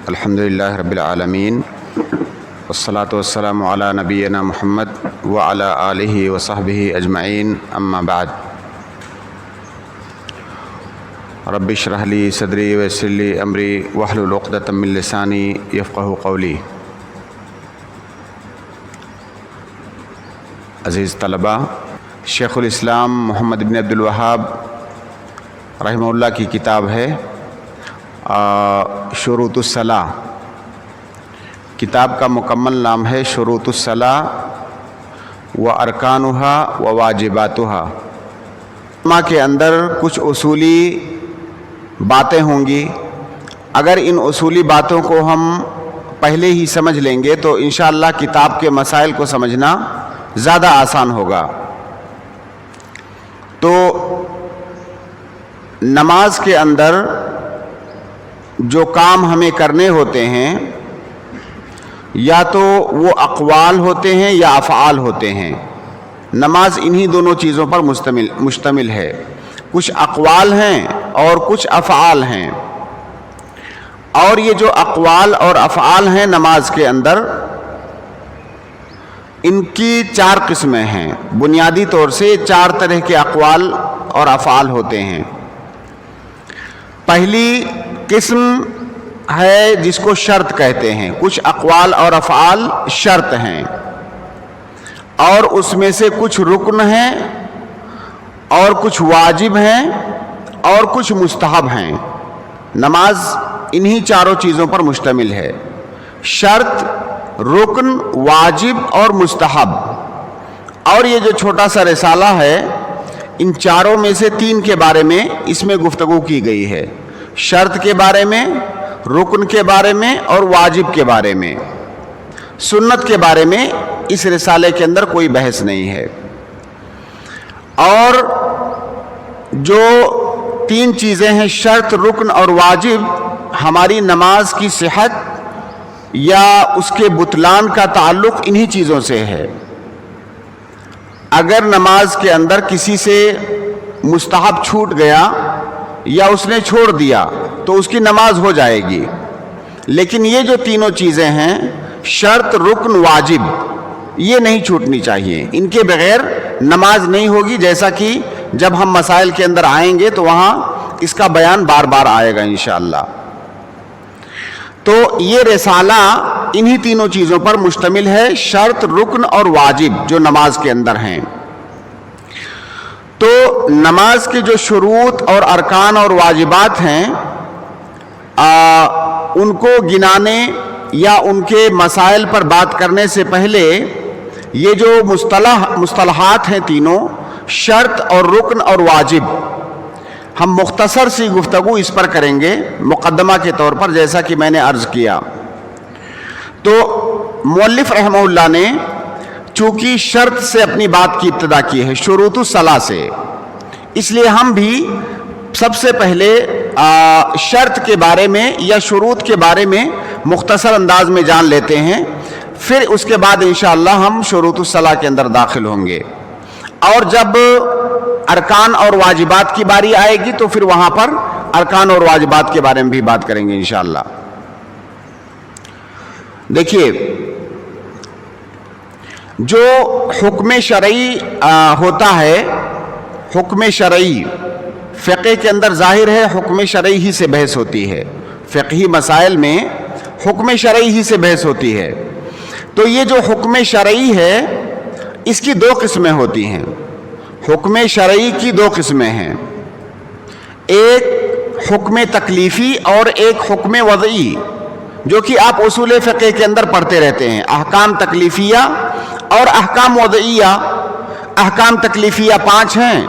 الحمدللہ رب العالمین والصلاة والسلام علی نبینا محمد وعلی آلہ وصحبہ اجمعین اما بعد رب اشرح لی صدری ویسر لی امری واحلل عقدۃ من لسانی یفقہوا قولی۔ عزیز طلباء، شیخ الاسلام محمد بن عبد الوہاب رحمہ اللہ کی کتاب ہے شروط الصلاۃ۔ کتاب کا مکمل نام ہے شروط الصلاۃ و ارکانہا و واجباتہا۔ علماء کے اندر کچھ اصولی باتیں ہوں گی، اگر ان اصولی باتوں کو ہم پہلے ہی سمجھ لیں گے تو انشاءاللہ کتاب کے مسائل کو سمجھنا زیادہ آسان ہوگا۔ تو نماز کے اندر جو کام ہمیں کرنے ہوتے ہیں یا تو وہ اقوال ہوتے ہیں یا افعال ہوتے ہیں۔ نماز انہی دونوں چیزوں پر مشتمل ہے، کچھ اقوال ہیں اور کچھ افعال ہیں۔ اور یہ جو اقوال اور افعال ہیں نماز کے اندر، ان کی 4 قسمیں ہیں۔ بنیادی طور سے 4 طرح کے اقوال اور افعال ہوتے ہیں۔ پہلی قسم ہے جس کو شرط کہتے ہیں، کچھ اقوال اور افعال شرط ہیں اور اس میں سے کچھ رکن ہیں اور کچھ واجب ہیں اور کچھ مستحب ہیں۔ نماز انہی 4 چیزوں پر مشتمل ہے، شرط، رکن، واجب اور مستحب۔ اور یہ جو چھوٹا سا رسالہ ہے، ان 4 میں سے 3 کے بارے میں اس میں گفتگو کی گئی ہے، شرط کے بارے میں، رکن کے بارے میں اور واجب کے بارے میں۔ سنت کے بارے میں اس رسالے کے اندر کوئی بحث نہیں ہے۔ اور جو 3 چیزیں ہیں، شرط، رکن اور واجب، ہماری نماز کی صحت یا اس کے بطلان کا تعلق انہی چیزوں سے ہے۔ اگر نماز کے اندر کسی سے مستحب چھوٹ گیا یا اس نے چھوڑ دیا تو اس کی نماز ہو جائے گی، لیکن یہ جو تینوں چیزیں ہیں، شرط، رکن، واجب، یہ نہیں چھوٹنی چاہیے، ان کے بغیر نماز نہیں ہوگی، جیسا کہ جب ہم مسائل کے اندر آئیں گے تو وہاں اس کا بیان بار بار آئے گا انشاءاللہ۔ تو یہ رسالہ انہی تینوں چیزوں پر مشتمل ہے، شرط، رکن اور واجب، جو نماز کے اندر ہیں۔ تو نماز کے جو شروط اور ارکان اور واجبات ہیں، ان کو گنانے یا ان کے مسائل پر بات کرنے سے پہلے یہ جو مصطلحات ہیں تینوں، شرط اور رکن اور واجب، ہم مختصر سی گفتگو اس پر کریں گے مقدمہ کے طور پر، جیسا کہ میں نے عرض کیا۔ تو مؤلف رحمہ اللہ نے چونکہ شرط سے اپنی بات کی ابتدا کی ہے، شروط الصلاۃ سے، اس لیے ہم بھی سب سے پہلے شرط کے بارے میں یا شروط کے بارے میں مختصر انداز میں جان لیتے ہیں، پھر اس کے بعد انشاءاللہ ہم شروط الصلاۃ کے اندر داخل ہوں گے۔ اور جب ارکان اور واجبات کی باری آئے گی تو پھر وہاں پر ارکان اور واجبات کے بارے میں بھی بات کریں گے انشاءاللہ۔ دیکھیے، جو حکم شرعی ہوتا ہے، حکم شرعی فقہ کے اندر ظاہر ہے، حکم شرعی ہی سے بحث ہوتی ہے، فقہی مسائل میں حکم شرعی ہی سے بحث ہوتی ہے۔ تو یہ جو حکم شرعی ہے، اس کی 2 قسمیں ہوتی ہیں۔ حکم شرعی کی 2 قسمیں ہیں، ایک حکم تکلیفی اور ایک حکم وضعی، جو کہ آپ اصول فقہ کے اندر پڑھتے رہتے ہیں، احکام تکلیفیہ اور احکام وضعیہ۔ احکام تکلیفیہ 5 ہیں،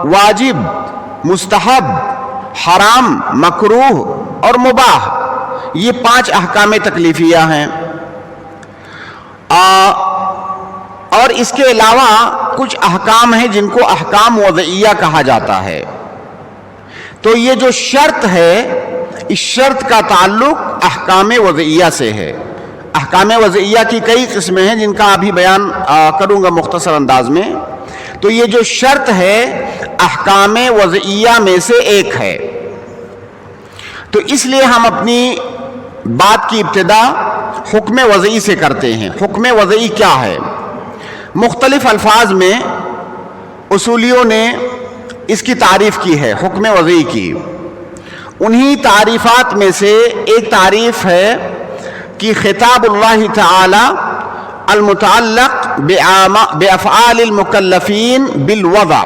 واجب، مستحب، حرام، مکروہ اور مباح، یہ 5 احکام تکلیفیہ ہیں۔ اور اس کے علاوہ کچھ احکام ہیں جن کو احکام وضعیہ کہا جاتا ہے۔ تو یہ جو شرط ہے، اس شرط کا تعلق احکام وضعیہ سے ہے۔ احکام وضعیہ کی کئی قسمیں ہیں جن کا ابھی بیان کروں گا مختصر انداز میں۔ تو یہ جو شرط ہے احکام وضعیہ میں سے ایک ہے۔ تو اس لیے ہم اپنی بات کی ابتدا حکم وضعی سے کرتے ہیں۔ حکم وضعی کیا ہے؟ مختلف الفاظ میں اصولیوں نے اس کی تعریف کی ہے، حکم وضعی کی۔ انہی تعریفات میں سے ایک تعریف ہے کہ خطاب اللہ تعالی المتعلق بافعال المکلفین بالوضع۔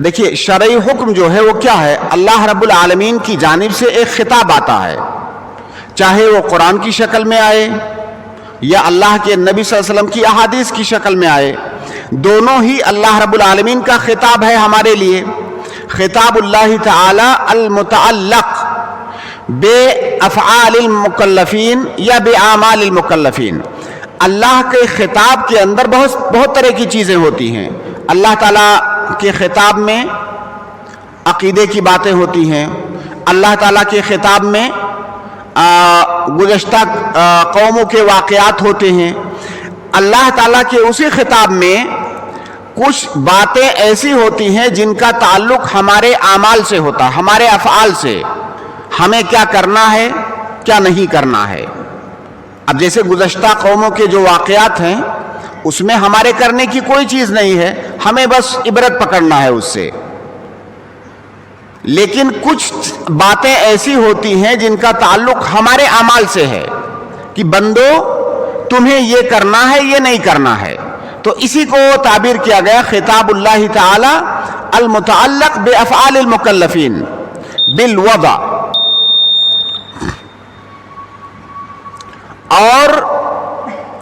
دیکھیے شرعی حکم جو ہے وہ کیا ہے؟ اللہ رب العالمین کی جانب سے ایک خطاب آتا ہے، چاہے وہ قرآن کی شکل میں آئے یا اللہ کے نبی صلی اللہ علیہ وسلم کی احادیث کی شکل میں آئے، دونوں ہی اللہ رب العالمین کا خطاب ہے ہمارے لیے۔ خطاب اللہ تعالی المتعلق بافعال المکلفین یا باعمال المکلفین۔ اللہ کے خطاب کے اندر بہت طرح کی چیزیں ہوتی ہیں۔ اللہ تعالیٰ کے خطاب میں عقیدے کی باتیں ہوتی ہیں، اللہ تعالیٰ کے خطاب میں گزشتہ قوموں کے واقعات ہوتے ہیں، اللہ تعالیٰ کے اسی خطاب میں کچھ باتیں ایسی ہوتی ہیں جن کا تعلق ہمارے اعمال سے ہوتا ہے، ہمارے افعال سے، ہمیں کیا کرنا ہے کیا نہیں کرنا ہے۔ اب جیسے گزشتہ قوموں کے جو واقعات ہیں اس میں ہمارے کرنے کی کوئی چیز نہیں ہے، ہمیں بس عبرت پکڑنا ہے اس سے۔ لیکن کچھ باتیں ایسی ہوتی ہیں جن کا تعلق ہمارے اعمال سے ہے کہ بندو تمہیں یہ کرنا ہے یہ نہیں کرنا ہے، تو اسی کو تعبیر کیا گیا خطاب اللہ تعالی المتعلق بافعال المکلفین بالوضع۔ اور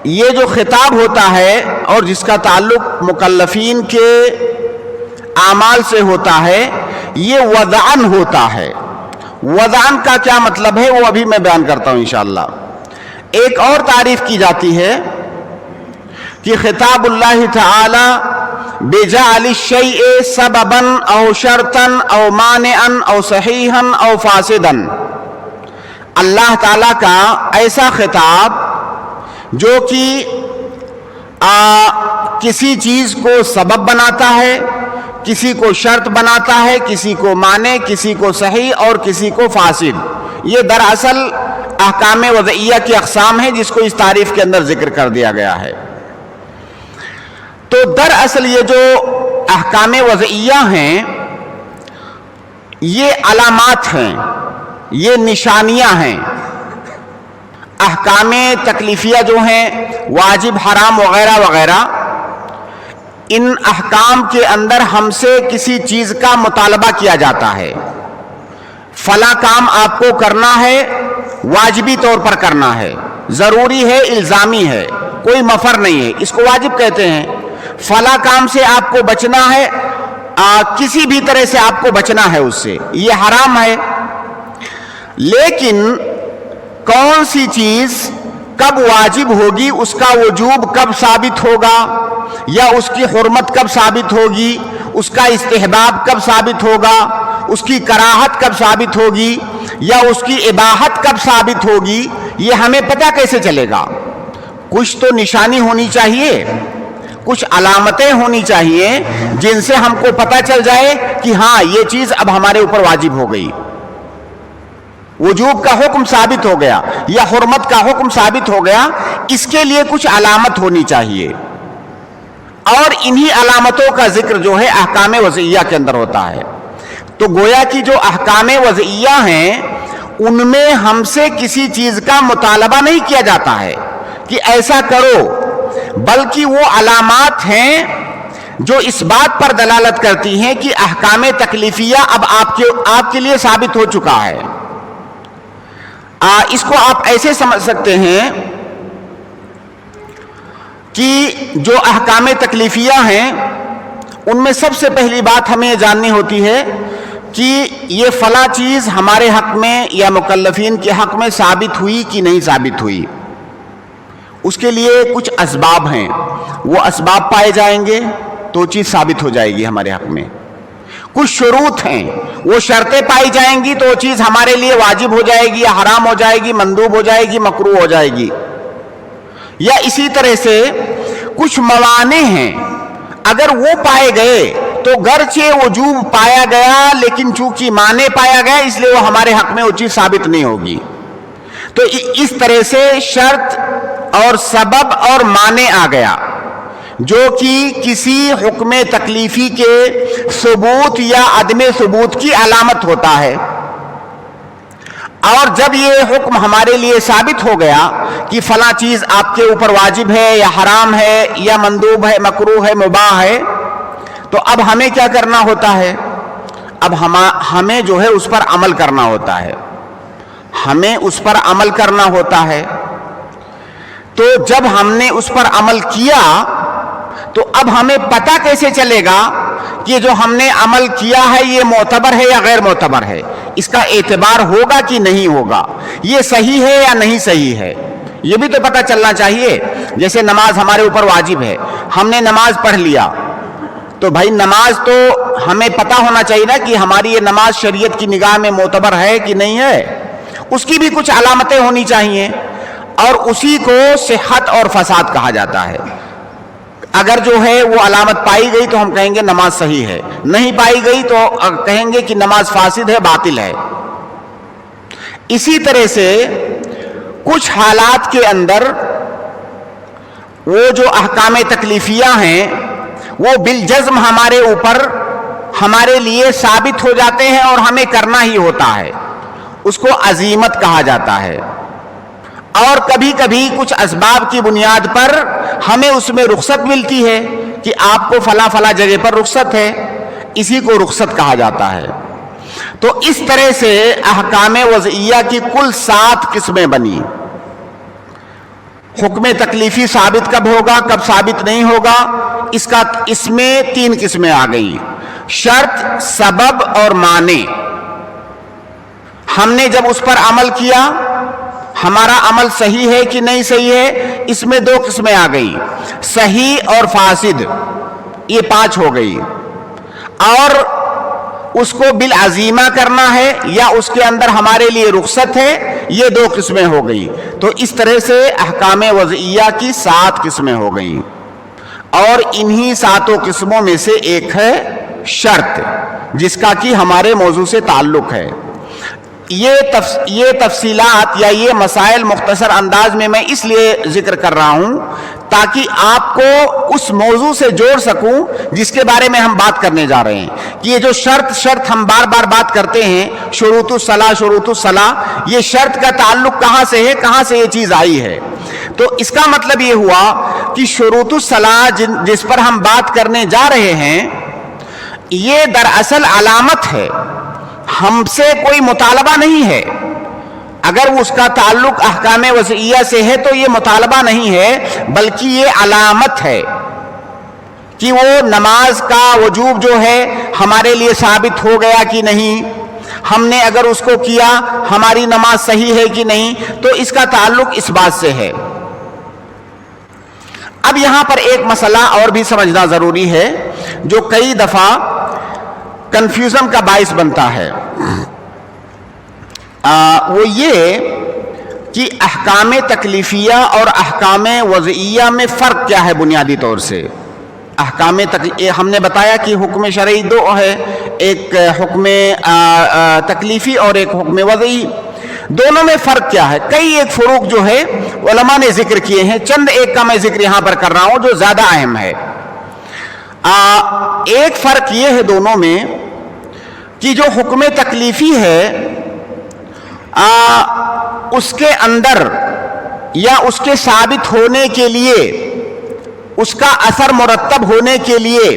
یہ جو خطاب ہوتا ہے اور جس کا تعلق مکلفین کے اعمال سے ہوتا ہے یہ وضعن ہوتا ہے۔ وضعن کا کیا مطلب ہے وہ ابھی میں بیان کرتا ہوں انشاءاللہ۔ ایک اور تعریف کی جاتی ہے کہ خطاب اللہ تعالی بجعل الشیء سببا او شرطا او مانعا او صحیحا او فاسدا۔ اللہ تعالیٰ کا ایسا خطاب جو کہ کسی چیز کو سبب بناتا ہے، کسی کو شرط بناتا ہے، کسی کو مانع، کسی کو صحیح اور کسی کو فاسد۔ یہ دراصل احکام وضعیہ کی اقسام ہیں جس کو اس تعریف کے اندر ذکر کر دیا گیا ہے۔ تو دراصل یہ جو احکام وضعیہ ہیں یہ علامات ہیں، یہ نشانیاں ہیں۔ احکام تکلیفیہ جو ہیں واجب حرام وغیرہ وغیرہ، ان احکام کے اندر ہم سے کسی چیز کا مطالبہ کیا جاتا ہے، فلاں کام آپ کو کرنا ہے، واجبی طور پر کرنا ہے، ضروری ہے، الزامی ہے، کوئی مفر نہیں ہے، اس کو واجب کہتے ہیں۔ فلاں کام سے آپ کو بچنا ہے، کسی بھی طرح سے آپ کو بچنا ہے اس سے، یہ حرام ہے۔ لیکن کون سی چیز کب واجب ہوگی، اس کا وجوب کب ثابت ہوگا، یا اس کی حرمت کب ثابت ہوگی، اس کا استحباب کب ثابت ہوگا، اس کی کراہت کب ثابت ہوگی، یا اس کی اباحت کب ثابت ہوگی، یہ ہمیں پتہ کیسے چلے گا؟ کچھ تو نشانی ہونی چاہیے، کچھ علامتیں ہونی چاہیے جن سے ہم کو پتہ چل جائے کہ ہاں یہ چیز اب ہمارے اوپر واجب ہو گئی، وجوب کا حکم ثابت ہو گیا یا حرمت کا حکم ثابت ہو گیا۔ اس کے لیے کچھ علامت ہونی چاہیے، اور انہی علامتوں کا ذکر جو ہے احکام وضعیہ کے اندر ہوتا ہے۔ تو گویا کہ جو احکام وضعیہ ہیں ان میں ہم سے کسی چیز کا مطالبہ نہیں کیا جاتا ہے کہ ایسا کرو، بلکہ وہ علامات ہیں جو اس بات پر دلالت کرتی ہیں کہ احکام تکلیفیہ اب آپ کے لیے ثابت ہو چکا ہے۔ اس کو آپ ایسے سمجھ سکتے ہیں کہ جو احکام تکلیفیہ ہیں ان میں سب سے پہلی بات ہمیں جاننی ہوتی ہے کہ یہ فلاں چیز ہمارے حق میں یا مکلفین کے حق میں ثابت ہوئی کہ نہیں ثابت ہوئی۔ اس کے لیے کچھ اسباب ہیں، وہ اسباب پائے جائیں گے تو چیز ثابت ہو جائے گی ہمارے حق میں۔ کچھ شروط ہیں، وہ شرطیں پائی جائیں گی تو وہ چیز ہمارے لیے واجب ہو جائے گی یا حرام ہو جائے گی، مندوب ہو جائے گی، مکروہ ہو جائے گی۔ یا اسی طرح سے کچھ موانع ہیں، اگر وہ پائے گئے تو گرچہ وجوب پایا گیا لیکن چونکہ مانے پایا گیا اس لیے وہ ہمارے حق میں وہ چیز ثابت نہیں ہوگی. تو اس طرح سے شرط اور سبب اور مانے آ گیا جو کہ کسی حکم تکلیفی کے ثبوت یا عدم ثبوت کی علامت ہوتا ہے. اور جب یہ حکم ہمارے لیے ثابت ہو گیا کہ فلاں چیز آپ کے اوپر واجب ہے یا حرام ہے یا مندوب ہے، مکروہ ہے، مباح ہے، تو اب ہمیں کیا کرنا ہوتا ہے؟ اب ہمیں جو ہے اس پر عمل کرنا ہوتا ہے. ہمیں اس پر عمل کرنا ہوتا ہے. تو جب ہم نے اس پر عمل کیا تو اب ہمیں پتہ کیسے چلے گا کہ جو ہم نے عمل کیا ہے یہ معتبر ہے یا غیر معتبر ہے؟ اس کا اعتبار ہوگا کہ نہیں ہوگا؟ یہ صحیح ہے یا نہیں صحیح ہے؟ یہ بھی تو پتہ چلنا چاہیے. جیسے نماز ہمارے اوپر واجب ہے، ہم نے نماز پڑھ لیا تو بھائی نماز تو ہمیں پتہ ہونا چاہیے نا کہ ہماری یہ نماز شریعت کی نگاہ میں معتبر ہے کہ نہیں ہے. اس کی بھی کچھ علامتیں ہونی چاہیے اور اسی کو صحت اور فساد کہا جاتا ہے. اگر جو ہے وہ علامت پائی گئی تو ہم کہیں گے نماز صحیح ہے، نہیں پائی گئی تو کہیں گے کہ نماز فاسد ہے، باطل ہے. اسی طرح سے کچھ حالات کے اندر وہ جو احکام تکلیفیہ ہیں وہ بالجزم ہمارے اوپر ہمارے لیے ثابت ہو جاتے ہیں اور ہمیں کرنا ہی ہوتا ہے. اس کو عزیمت کہا جاتا ہے. اور کبھی کبھی کچھ اسباب کی بنیاد پر ہمیں اس میں رخصت ملتی ہے کہ آپ کو فلاں فلاں جگہ پر رخصت ہے، اسی کو رخصت کہا جاتا ہے. تو اس طرح سے احکام وضعیہ کی کل 7 قسمیں بنی. حکم تکلیفی ثابت کب ہوگا، کب ثابت نہیں ہوگا، اس میں 3 قسمیں آ گئی: شرط، سبب اور مانے. ہم نے جب اس پر عمل کیا ہمارا عمل صحیح ہے کہ نہیں صحیح ہے، اس میں 2 قسمیں آ گئی: صحیح اور فاسد. یہ 5 ہو گئی. اور اس کو بالعزیمہ کرنا ہے یا اس کے اندر ہمارے لیے رخصت ہے، یہ 2 قسمیں ہو گئی. تو اس طرح سے احکام وضعیہ کی 7 قسمیں ہو گئیں. اور انہی 7 قسموں میں سے ایک ہے شرط، جس کا کہ ہمارے موضوع سے تعلق ہے. یہ تفصیلات یا یہ مسائل مختصر انداز میں اس لیے ذکر کر رہا ہوں تاکہ آپ کو اس موضوع سے جوڑ سکوں جس کے بارے میں ہم بات کرنے جا رہے ہیں. کہ یہ جو شرط ہم بار بار بات کرتے ہیں، شروط الصلاح، یہ شرط کا تعلق کہاں سے ہے، کہاں سے یہ چیز آئی ہے؟ تو اس کا مطلب یہ ہوا کہ شروط الصلاح جس پر ہم بات کرنے جا رہے ہیں یہ دراصل علامت ہے، ہم سے کوئی مطالبہ نہیں ہے. اگر اس کا تعلق احکام وضعیہ سے ہے تو یہ مطالبہ نہیں ہے بلکہ یہ علامت ہے کہ وہ نماز کا وجوب جو ہے ہمارے لیے ثابت ہو گیا کہ نہیں، ہم نے اگر اس کو کیا ہماری نماز صحیح ہے کہ نہیں. تو اس کا تعلق اس بات سے ہے. اب یہاں پر ایک مسئلہ اور بھی سمجھنا ضروری ہے جو کئی دفعہ کنفیوژن کا باعث بنتا ہے. وہ یہ کہ احکام تکلیفیہ اور احکام وضعیہ میں فرق کیا ہے بنیادی طور سے. ہم نے بتایا کہ حکم شرعی 2 ہے، ایک حکم تکلیفی اور ایک حکم وضعی. دونوں میں فرق کیا ہے؟ کئی ایک فروق جو ہے علماء نے ذکر کیے ہیں، چند ایک کا میں ذکر یہاں پر کر رہا ہوں جو زیادہ اہم ہے. ایک فرق یہ ہے دونوں میں کہ جو حکم تکلیفی ہے اس کے اندر یا اس کے ثابت ہونے کے لیے، اس کا اثر مرتب ہونے کے لیے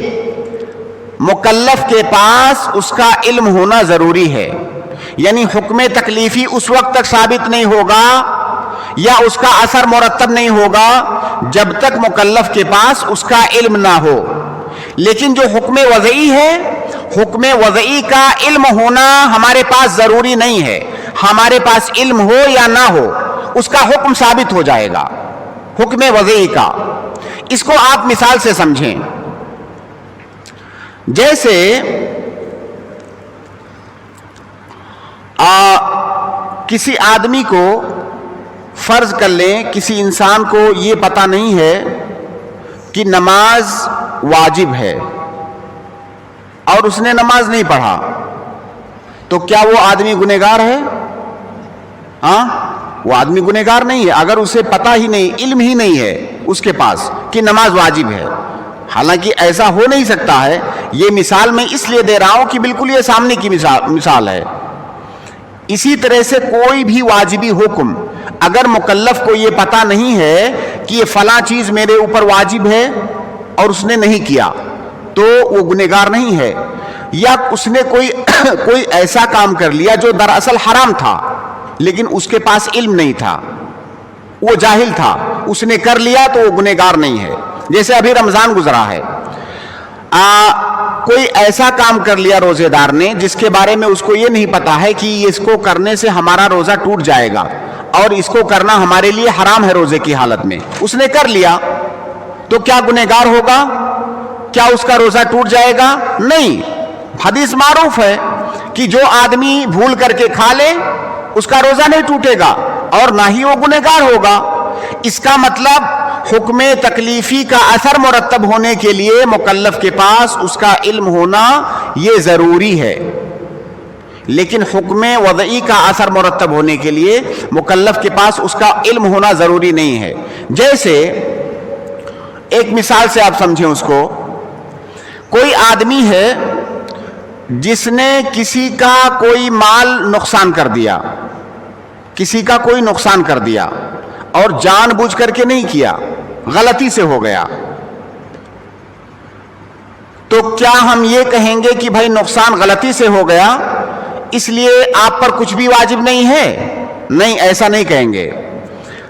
مکلف کے پاس اس کا علم ہونا ضروری ہے. یعنی حکم تکلیفی اس وقت تک ثابت نہیں ہوگا یا اس کا اثر مرتب نہیں ہوگا جب تک مکلف کے پاس اس کا علم نہ ہو. لیکن جو حکم وضعی ہے، حکم وضعی کا علم ہونا ہمارے پاس ضروری نہیں ہے. ہمارے پاس علم ہو یا نہ ہو اس کا حکم ثابت ہو جائے گا حکم وضعی کا. اس کو آپ مثال سے سمجھیں. جیسے کسی آدمی کو فرض کر لیں، کسی انسان کو یہ پتہ نہیں ہے کہ نماز واجب ہے، اور اس نے نماز نہیں پڑھا تو کیا وہ آدمی گنہگار ہے؟ ہاں، وہ آدمی گنہگار نہیں ہے اگر اسے پتہ ہی نہیں، علم ہی نہیں ہے اس کے پاس کہ نماز واجب ہے۔ حالانکہ ایسا ہو نہیں سکتا ہے، یہ مثال میں اس لیے دے رہا ہوں کہ بالکل یہ سامنے کی مثال ہے۔ اسی طرح سے کوئی بھی واجبی حکم اگر مکلف کو یہ پتہ نہیں ہے کہ یہ فلاں چیز میرے اوپر واجب ہے اور اس نے نہیں کیا تو وہ گنہگار نہیں ہے، یا اس نے کوئی ایسا کام کر لیا جو دراصل حرام تھا لیکن اس کے پاس علم نہیں تھا، وہ جاہل تھا، اس نے کر لیا تو وہ گنہگار نہیں ہے۔ جیسے ابھی رمضان گزرا ہے، کوئی ایسا کام کر لیا روزے دار نے جس کے بارے میں اس کو یہ نہیں پتا ہے کہ اس کو کرنے سے ہمارا روزہ ٹوٹ جائے گا اور اس کو کرنا ہمارے لیے حرام ہے روزے کی حالت میں، اس نے کر لیا تو کیا گنہگار ہوگا؟ کیا اس کا روزہ ٹوٹ جائے گا؟ نہیں۔ حدیث معروف ہے کہ جو آدمی بھول کر کے کھا لے اس کا روزہ نہیں ٹوٹے گا اور نہ ہی وہ گنہگار ہوگا۔ اس کا مطلب حکم تکلیفی کا اثر مرتب ہونے کے لیے مکلف کے پاس اس کا علم ہونا یہ ضروری ہے، لیکن حکم وضعی کا اثر مرتب ہونے کے لیے مکلف کے پاس اس کا علم ہونا ضروری نہیں ہے۔ جیسے ایک مثال سے آپ سمجھیں اس کو، کوئی آدمی ہے جس نے کسی کا کوئی مال نقصان کر دیا، کسی کا کوئی نقصان کر دیا اور جان بوجھ کر کے نہیں کیا، غلطی سے ہو گیا، تو کیا ہم یہ کہیں گے کہ بھائی نقصان غلطی سے ہو گیا اس لیے آپ پر کچھ بھی واجب نہیں ہے؟ نہیں، ایسا نہیں کہیں گے،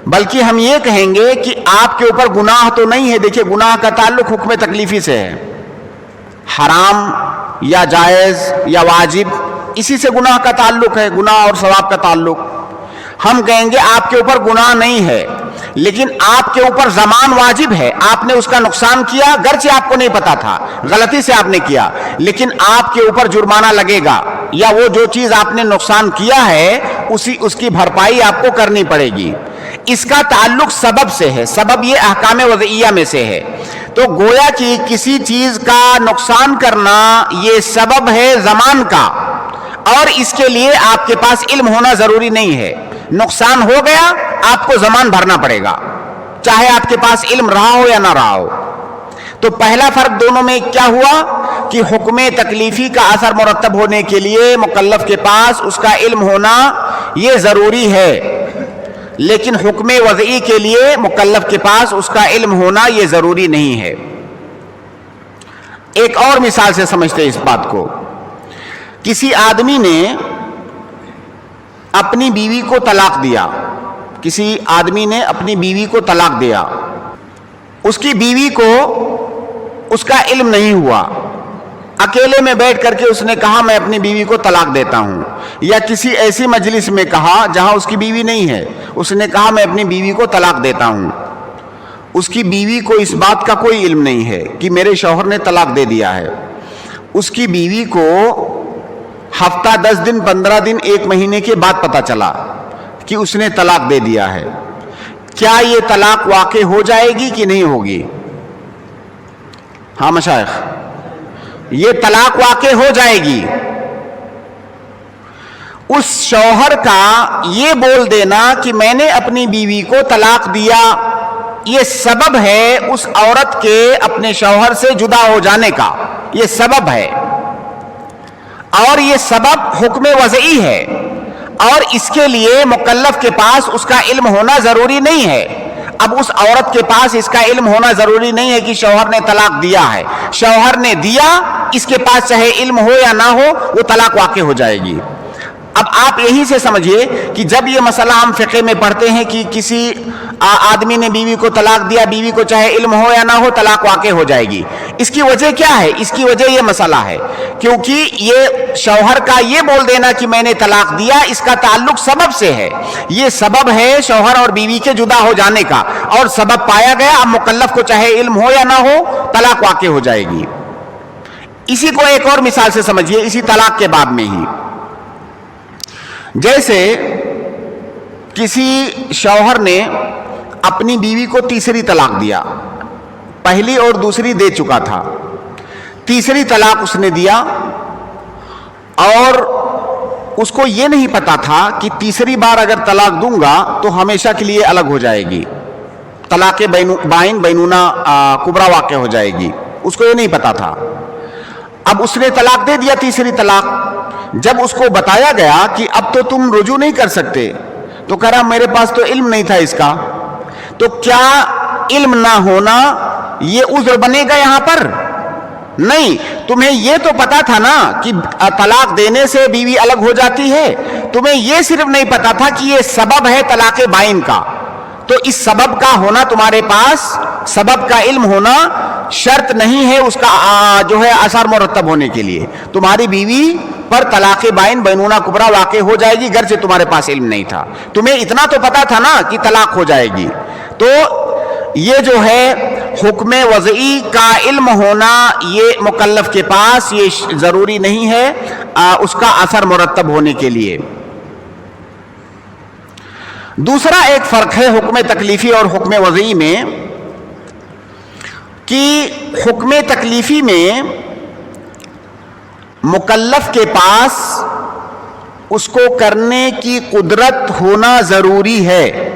بلکہ ہم یہ کہیں گے کہ آپ کے اوپر گناہ تو نہیں ہے۔ دیکھیں، گناہ کا تعلق حکم تکلیفی سے ہے، حرام یا جائز یا واجب، اسی سے گناہ کا تعلق ہے، گناہ اور ثواب کا تعلق۔ ہم کہیں گے آپ کے اوپر گناہ نہیں ہے لیکن آپ کے اوپر ضمان واجب ہے، آپ نے اس کا نقصان کیا، گرچہ آپ کو نہیں پتا تھا، غلطی سے آپ نے کیا، لیکن آپ کے اوپر جرمانہ لگے گا، یا وہ جو چیز آپ نے نقصان کیا ہے اس کی بھرپائی آپ کو کرنی پڑے گی۔ اس کا تعلق سبب سے ہے، سبب یہ احکام وضعیہ میں سے ہے۔ تو گویا کہ کسی چیز کا نقصان کرنا یہ سبب ہے ضمان کا، اور اس کے لیے آپ کے پاس علم ہونا ضروری نہیں ہے۔ نقصان ہو گیا، آپ کو ضمان بھرنا پڑے گا، چاہے آپ کے پاس علم رہا ہو یا نہ رہا ہو۔ تو پہلا فرق دونوں میں کیا ہوا کہ حکم تکلیفی کا اثر مرتب ہونے کے لیے مکلف کے پاس اس کا علم ہونا یہ ضروری ہے، لیکن حکم وضعی کے لیے مکلف کے پاس اس کا علم ہونا یہ ضروری نہیں ہے۔ ایک اور مثال سے سمجھتے اس بات کو، کسی آدمی نے اپنی بیوی کو طلاق دیا، کسی آدمی نے اپنی بیوی کو طلاق دیا، اس کی بیوی کو اس کا علم نہیں ہوا، اکیلے میں بیٹھ کر کے اس نے کہا میں اپنی بیوی کو طلاق دیتا ہوں، یا کسی ایسی مجلس میں کہا جہاں اس کی بیوی نہیں ہے، اس نے کہا میں اپنی بیوی کو طلاق دیتا ہوں۔ اس کی بیوی کو اس بات کا کوئی علم نہیں ہے کہ میرے شوہر نے طلاق دے دیا ہے، اس کی بیوی کو ہفتہ 10 دن 15 دن 1 مہینے کے بعد پتا چلا کہ اس نے طلاق دے دیا ہے۔ کیا یہ طلاق واقع ہو جائے گی کہ نہیں ہوگی؟ ہاں مشائخ، یہ طلاق واقع ہو جائے گی۔ اس شوہر کا یہ بول دینا کہ میں نے اپنی بیوی کو طلاق دیا یہ سبب ہے اس عورت کے اپنے شوہر سے جدا ہو جانے کا، یہ سبب ہے، اور یہ سبب حکم وضعی ہے، اور اس کے لیے مکلف کے پاس اس کا علم ہونا ضروری نہیں ہے۔ اب اس عورت کے پاس اس کا علم ہونا ضروری نہیں ہے کہ شوہر نے طلاق دیا ہے، شوہر نے دیا، اس کے پاس چاہے علم ہو یا نہ ہو وہ طلاق واقع ہو جائے گی۔ اب آپ یہی سے سمجھیے کہ جب یہ مسئلہ ہم فقہ میں پڑھتے ہیں کہ کسی آدمی نے بیوی کو طلاق دیا، بیوی کو چاہے علم ہو یا نہ ہو طلاق واقع ہو جائے گی، اس کی وجہ کیا ہے؟ اس کی وجہ یہ مسئلہ ہے کیونکہ یہ شوہر کا یہ بول دینا کہ میں نے طلاق دیا اس کا تعلق سبب سے ہے، یہ سبب ہے شوہر اور بیوی کے جدا ہو جانے کا، اور سبب پایا گیا، اب مکلف کو چاہے علم ہو یا نہ ہو طلاق واقع ہو جائے گی۔ اسی کو ایک اور مثال سے سمجھیے، اسی طلاق کے باب میں ہی، جیسے کسی شوہر نے اپنی بیوی کو تیسری طلاق دیا، پہلی اور دوسری دے چکا تھا، تیسری طلاق اس نے دیا اور اس کو یہ نہیں پتا تھا کہ تیسری بار اگر طلاق دوں گا تو ہمیشہ کے لیے الگ ہو جائے گی، طلاق بائن بینونہ کبریٰ واقع ہو جائے گی، اس کو یہ نہیں پتا تھا۔ اب اس نے طلاق دے دیا، تیسری طلاق۔ جب اس کو بتایا گیا کہ اب تو تم رجوع نہیں کر سکتے تو کہہ رہا میرے پاس تو علم نہیں تھا اس کا۔ تو کیا علم نہ ہونا یہ عذر بنے گا یہاں پر؟ نہیں، تمہیں یہ تو پتا تھا نا کہ طلاق دینے سے بیوی الگ ہو جاتی ہے، تمہیں یہ صرف نہیں پتا تھا کہ یہ سبب ہے طلاق بائن کا۔ تو اس سبب کا ہونا تمہارے پاس، سبب کا علم ہونا شرط نہیں ہے اس کا جو ہے اثر مرتب ہونے کے لیے۔ تمہاری بیوی پر طلاق بائن بینونہ کبریٰ واقع ہو جائے گی گرچہ تمہارے پاس علم نہیں تھا، تمہیں اتنا تو پتا تھا نا کہ طلاق ہو جائے گی۔ تو یہ جو ہے حکم وضعی کا علم ہونا یہ مکلف کے پاس یہ ضروری نہیں ہے اس کا اثر مرتب ہونے کے لیے۔ دوسرا ایک فرق ہے حکم تکلیفی اور حکم وضعی میں کہ حکم تکلیفی میں مکلف کے پاس اس کو کرنے کی قدرت ہونا ضروری ہے۔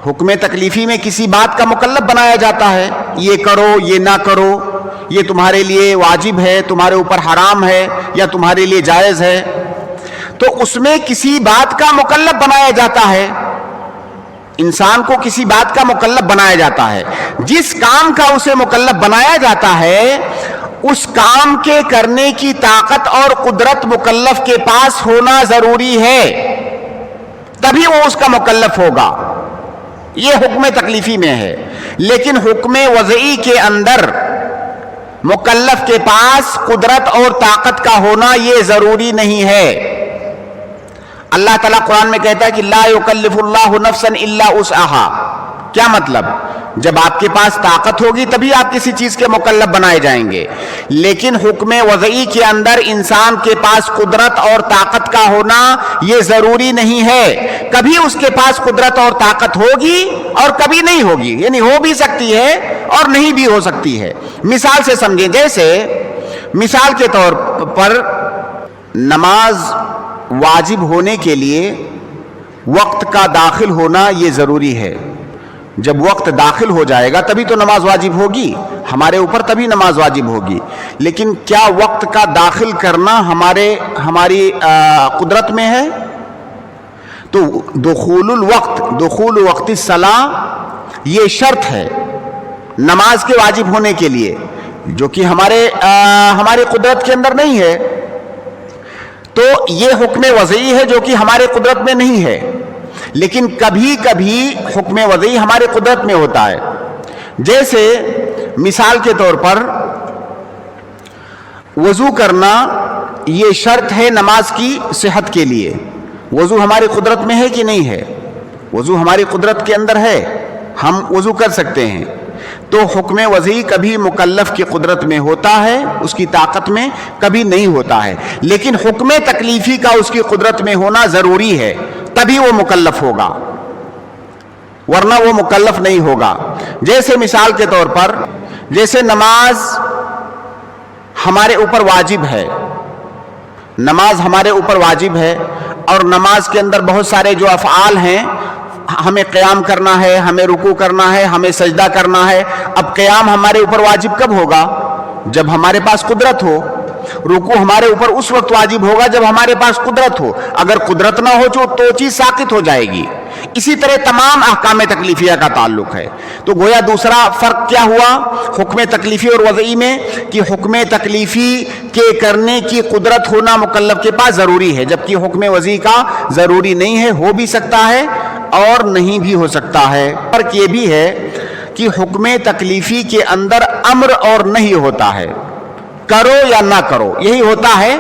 حکم تکلیفی میں کسی بات کا مکلف بنایا جاتا ہے، یہ کرو یہ نہ کرو، یہ تمہارے لیے واجب ہے، تمہارے اوپر حرام ہے یا تمہارے لیے جائز ہے۔ تو اس میں کسی بات کا مکلف بنایا جاتا ہے، انسان کو کسی بات کا مکلف بنایا جاتا ہے۔ جس کام کا اسے مکلف بنایا جاتا ہے اس کام کے کرنے کی طاقت اور قدرت مکلف کے پاس ہونا ضروری ہے، تبھی وہ اس کا مکلف ہوگا۔ یہ حکم تکلیفی میں ہے۔ لیکن حکم وضعی کے اندر مکلف کے پاس قدرت اور طاقت کا ہونا یہ ضروری نہیں ہے۔ اللہ تعالیٰ قرآن میں کہتا ہے کہ لا یکلف اللہ نفسا الا وسعہا۔ کیا مطلب؟ جب آپ کے پاس طاقت ہوگی تبھی آپ کسی چیز کے مکلف بنائے جائیں گے، لیکن حکم وضعی کے اندر انسان کے پاس قدرت اور طاقت کا ہونا یہ ضروری نہیں ہے۔ کبھی اس کے پاس قدرت اور طاقت ہوگی اور کبھی نہیں ہوگی، یعنی ہو بھی سکتی ہے اور نہیں بھی ہو سکتی ہے۔ مثال سے سمجھیں، جیسے مثال کے طور پر نماز واجب ہونے کے لیے وقت کا داخل ہونا یہ ضروری ہے۔ جب وقت داخل ہو جائے گا تبھی تو نماز واجب ہوگی، ہمارے اوپر تبھی نماز واجب ہوگی۔ لیکن کیا وقت کا داخل کرنا ہماری قدرت میں ہے؟ تو دخول وقت الصلاۃ یہ شرط ہے نماز کے واجب ہونے کے لیے، جو کہ ہمارے قدرت کے اندر نہیں ہے۔ تو یہ حکم وضعی ہے جو کہ ہمارے قدرت میں نہیں ہے، لیکن کبھی کبھی حکم وضعی ہمارے قدرت میں ہوتا ہے۔ جیسے مثال کے طور پر وضو کرنا یہ شرط ہے نماز کی صحت کے لیے۔ وضو ہماری قدرت میں ہے کہ نہیں ہے؟ وضو ہماری قدرت کے اندر ہے، ہم وضو کر سکتے ہیں۔ تو حکم وضعی کبھی مکلف کی قدرت میں ہوتا ہے، اس کی طاقت میں، کبھی نہیں ہوتا ہے۔ لیکن حکم تکلیفی کا اس کی قدرت میں ہونا ضروری ہے، تبھی وہ مکلف ہوگا، ورنہ وہ مکلف نہیں ہوگا۔ جیسے مثال کے طور پر، جیسے نماز ہمارے اوپر واجب ہے، نماز ہمارے اوپر واجب ہے اور نماز کے اندر بہت سارے جو افعال ہیں، ہمیں قیام کرنا ہے، ہمیں رکوع کرنا ہے، ہمیں سجدہ کرنا ہے۔ اب قیام ہمارے اوپر واجب کب ہوگا؟ جب ہمارے پاس قدرت ہو۔ رکوع ہمارے اوپر اس وقت واجب ہوگا جب ہمارے پاس قدرت ہو، اگر قدرت نہ ہو تو چیز ساقط ہو جائے گی۔ اسی طرح تمام احکام تکلیفیہ کا تعلق ہے۔ تو گویا دوسرا فرق کیا ہوا حکم تکلیفی اور وضعی میں، کہ حکم تکلیفی کے کرنے کی قدرت ہونا مکلف کے پاس ضروری ہے، جبکہ حکم وضعی کا ضروری نہیں ہے، ہو بھی سکتا ہے اور نہیں بھی ہو سکتا ہے۔ فرق یہ بھی ہے کہ حکم تکلیفی کے اندر امر اور نہیں ہوتا ہے، کرو یا نہ کرو یہی ہوتا ہے۔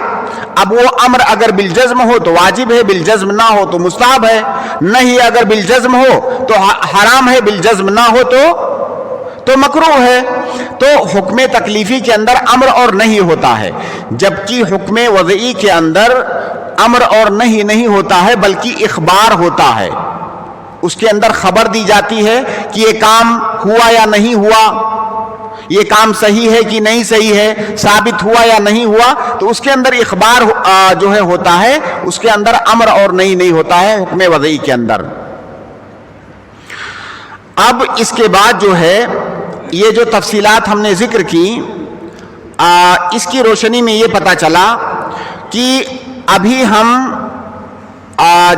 اب وہ امر اگر بالجزم ہو تو واجب ہے، بالجزم نہ ہو تو مستحب ہے، نہیں اگر بالجزم ہو تو حرام ہے، بالجزم نہ ہو تو مکروہ ہے۔ تو حکم تکلیفی کے اندر امر اور نہیں ہوتا ہے، جبکہ حکم وضعی کے اندر امر اور نہیں ہوتا ہے، بلکہ اخبار ہوتا ہے۔ اس کے اندر خبر دی جاتی ہے کہ یہ کام ہوا یا نہیں ہوا، یہ کام صحیح ہے کہ نہیں صحیح ہے، ثابت ہوا یا نہیں ہوا، تو اس کے اندر اخبار جو ہے ہوتا ہے، اس کے اندر امر اور نہیں ہوتا ہے حکم وضعی کے اندر۔ اب اس کے بعد جو ہے یہ جو تفصیلات ہم نے ذکر کی، اس کی روشنی میں یہ پتہ چلا کہ ابھی ہم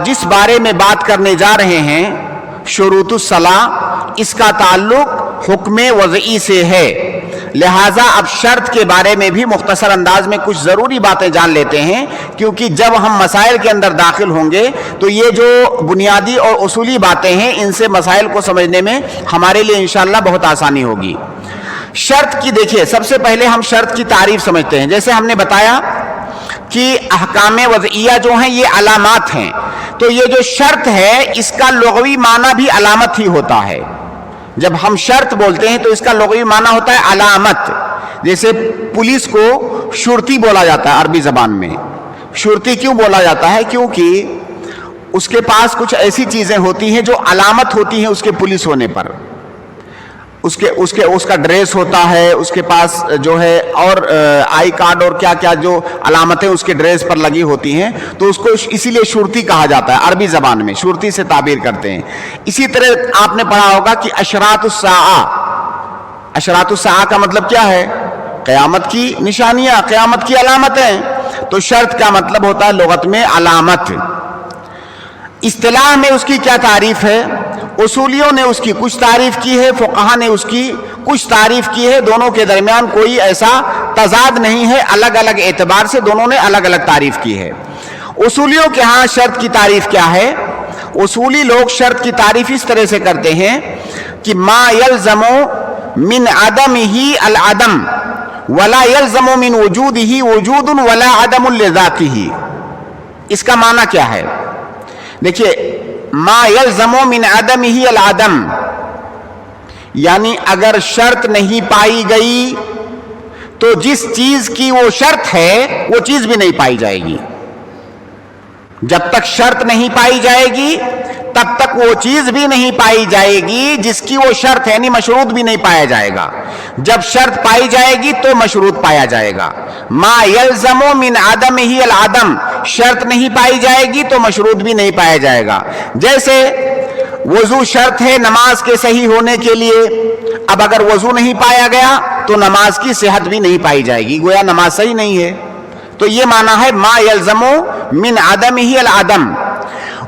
جس بارے میں بات کرنے جا رہے ہیں شروط الصلاۃ، اس کا تعلق حکم وضعی سے ہے، لہٰذا اب شرط کے بارے میں بھی مختصر انداز میں کچھ ضروری باتیں جان لیتے ہیں، کیونکہ جب ہم مسائل کے اندر داخل ہوں گے تو یہ جو بنیادی اور اصولی باتیں ہیں ان سے مسائل کو سمجھنے میں ہمارے لیے انشاءاللہ بہت آسانی ہوگی۔ شرط کی دیکھیے، سب سے پہلے ہم شرط کی تعریف سمجھتے ہیں۔ جیسے ہم نے بتایا کہ احکام وضعیہ جو ہیں یہ علامات ہیں، تو یہ جو شرط ہے اس کا لغوی معنی بھی علامت ہی ہوتا ہے۔ جب ہم شرط بولتے ہیں تو اس کا لغوی معنی ہوتا ہے علامت۔ جیسے پولیس کو شرطی بولا جاتا ہے عربی زبان میں۔ شرطی کیوں بولا جاتا ہے؟ کیونکہ اس کے پاس کچھ ایسی چیزیں ہوتی ہیں جو علامت ہوتی ہیں اس کے پولیس ہونے پر۔ اس کا ڈریس ہوتا ہے، اس کے پاس جو ہے اور آئی کارڈ اور کیا کیا جو علامتیں اس کے ڈریس پر لگی ہوتی ہیں، تو اس کو اسی لیے شرطی کہا جاتا ہے عربی زبان میں، شرطی سے تعبیر کرتے ہیں۔ اسی طرح آپ نے پڑھا ہوگا کہ اشراط الساعہ، اشراط الساعہ کا مطلب کیا ہے؟ قیامت کی نشانیاں، قیامت کی علامتیں۔ تو شرط کا مطلب ہوتا ہے لغت میں علامت۔ اصطلاح میں اس کی کیا تعریف ہے؟ اصولیوں نے اس کی کچھ تعریف کی ہے، فقہا نے اس کی کچھ تعریف کی ہے، دونوں کے درمیان کوئی ایسا تضاد نہیں ہے، الگ الگ اعتبار سے دونوں نے الگ الگ تعریف کی ہے۔ اصولیوں کے ہاں شرط کی تعریف کیا ہے؟ اصولی لوگ شرط کی تعریف اس طرح سے کرتے ہیں کہ ما یلزم من عدمہ العدم ولا یلزم من وجودہ وجود ولا عدم لذاتہ۔ اس کا معنی کیا ہے؟ دیکھیے، ما یلزم من عدمہ العدم، یعنی اگر شرط نہیں پائی گئی تو جس چیز کی وہ شرط ہے وہ چیز بھی نہیں پائی جائے گی۔ جب تک شرط نہیں پائی جائے گی تب تک وہ چیز بھی نہیں پائی جائے گی جس کی وہ شرط ہے، یعنی مشروط بھی نہیں پایا جائے گا۔ جب شرط پائی جائے گی تو مشروط پایا جائے گا۔ ما یلزم من عدمہ العدم، شرط نہیں پائی جائے گی تو مشروط بھی نہیں پایا جائے گا۔ جیسے وضو شرط ہے نماز کے صحیح ہونے کے لیے، اب اگر وضو نہیں پایا گیا تو نماز کی صحت بھی نہیں پائی جائے گی، گویا نماز صحیح نہیں ہے۔ تو یہ معنی ہے ما یلزم من عدمہ العدم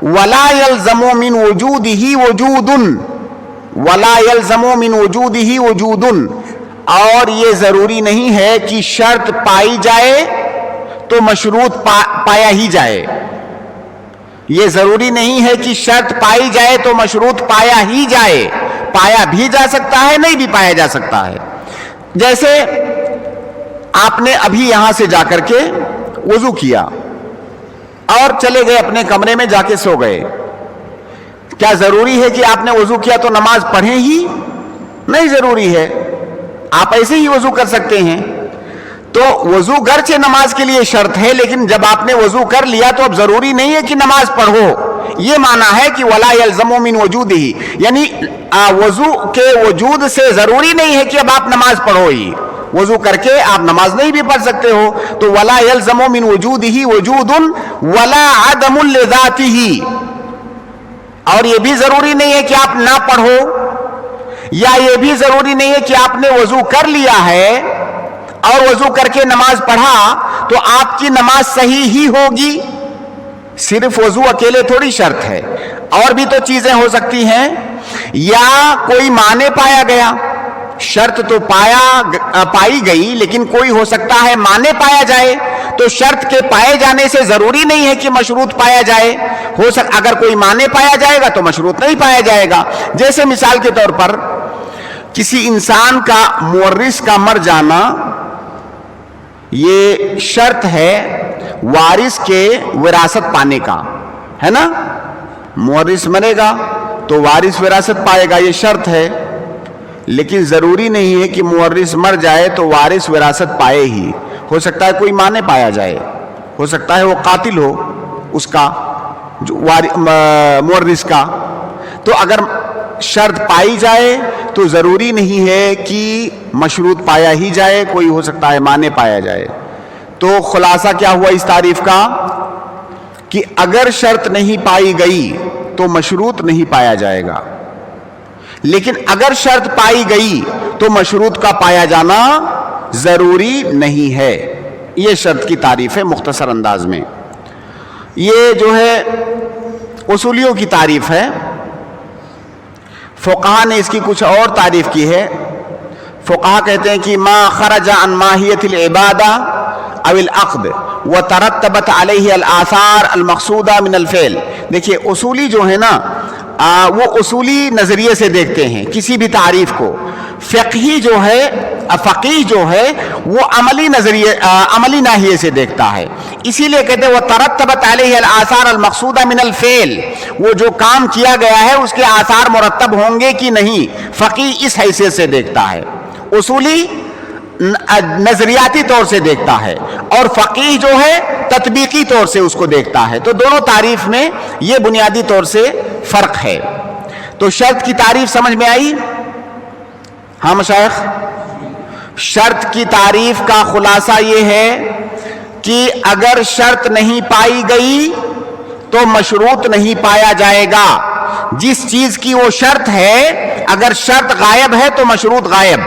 ولا یلزم من وجودہ وجود ولا یلزم من وجودہ وجود، اور یہ ضروری نہیں ہے کہ شرط پائی جائے تو مشروط پایا ہی جائے۔ یہ ضروری نہیں ہے کہ شرط پائی جائے تو مشروط پایا ہی جائے، پایا بھی جا سکتا ہے، نہیں بھی پایا جا سکتا ہے۔ جیسے آپ نے ابھی یہاں سے جا کر کے وضو کیا اور چلے گئے اپنے کمرے میں جا کے سو گئے، کیا ضروری ہے کہ آپ نے وضو کیا تو نماز پڑھیں ہی؟ نہیں ضروری ہے، آپ ایسے ہی وضو کر سکتے ہیں۔ تو وضو گرچہ نماز کے لیے شرط ہے، لیکن جب آپ نے وضو کر لیا تو اب ضروری نہیں ہے کہ نماز پڑھو۔ یہ معنی ہے کہ ولا یلزم من وجودہ، یعنی وضو کے وجود سے ضروری نہیں ہے کہ اب آپ نماز پڑھو ہی، وضو کر کے آپ نماز نہیں بھی پڑھ سکتے ہو۔ تو ولا یلزم من وجودہ وجود ولا عدم لذاتہ، اور یہ بھی ضروری نہیں ہے کہ آپ نہ پڑھو، یا یہ بھی ضروری نہیں ہے کہ آپ نے وضو کر لیا ہے اور وضو کر کے نماز پڑھا تو آپ کی نماز صحیح ہی ہوگی۔ صرف وضو اکیلے تھوڑی شرط ہے، اور بھی تو چیزیں ہو سکتی ہیں، یا کوئی معنی پایا گیا، شرط تو پائی گئی لیکن کوئی ہو سکتا ہے معنی پایا جائے، تو شرط کے پائے جانے سے ضروری نہیں ہے کہ مشروط پایا جائے، اگر کوئی معنی پایا جائے گا تو مشروط نہیں پایا جائے گا۔ جیسے مثال کے طور پر کسی انسان کا مورث کا مر جانا یہ شرط ہے وارث کے وراثت پانے کا، ہے نا؟ مورث مرے گا تو وارث وراثت پائے گا، یہ شرط ہے، لیکن ضروری نہیں ہے کہ مورث مر جائے تو وارث وراثت پائے ہی، ہو سکتا ہے کوئی معنی پایا جائے، ہو سکتا ہے وہ قاتل ہو اس کا مورث کا۔ تو اگر شرط پائی جائے تو ضروری نہیں ہے کہ مشروط پایا ہی جائے، کوئی ہو سکتا ہے مانع پایا جائے۔ تو خلاصہ کیا ہوا اس تعریف کا کہ اگر شرط نہیں پائی گئی تو مشروط نہیں پایا جائے گا، لیکن اگر شرط پائی گئی تو مشروط کا پایا جانا ضروری نہیں ہے۔ یہ شرط کی تعریف ہے مختصر انداز میں۔ یہ جو ہے اصولیوں کی تعریف ہے، فقہا نے اس کی کچھ اور تعریف کی ہے۔ فقہا کہتے ہیں کہ ما خرج عن ماہیت العبادہ او العقد وترتبت علیہ الآثار المقصودہ من الفعل۔ دیکھیے اصولی جو ہے نا وہ اصولی نظریے سے دیکھتے ہیں کسی بھی تعریف کو، فقہی جو ہے فقیہ جو ہے وہ عملی نظریے عملی ناحیے سے دیکھتا ہے۔ اسی لیے کہتے ہیں وہ ترتبت علیہ الآثار المقصودہ من الفعل، وہ جو کام کیا گیا ہے اس کے آثار مرتب ہوں گے کہ نہیں، فقیہ اس حیثیت سے دیکھتا ہے، اصولی نظریاتی طور سے دیکھتا ہے، اور فقیہ جو ہے تطبیقی طور سے اس کو دیکھتا ہے۔ تو دونوں تعریف میں یہ بنیادی طور سے فرق ہے۔ تو شرط کی تعریف سمجھ میں آئی؟ ہاں مشائخ، شرط کی تعریف کا خلاصہ یہ ہے کہ اگر شرط نہیں پائی گئی تو مشروط نہیں پایا جائے گا۔ جس چیز کی وہ شرط ہے اگر شرط غائب ہے تو مشروط غائب۔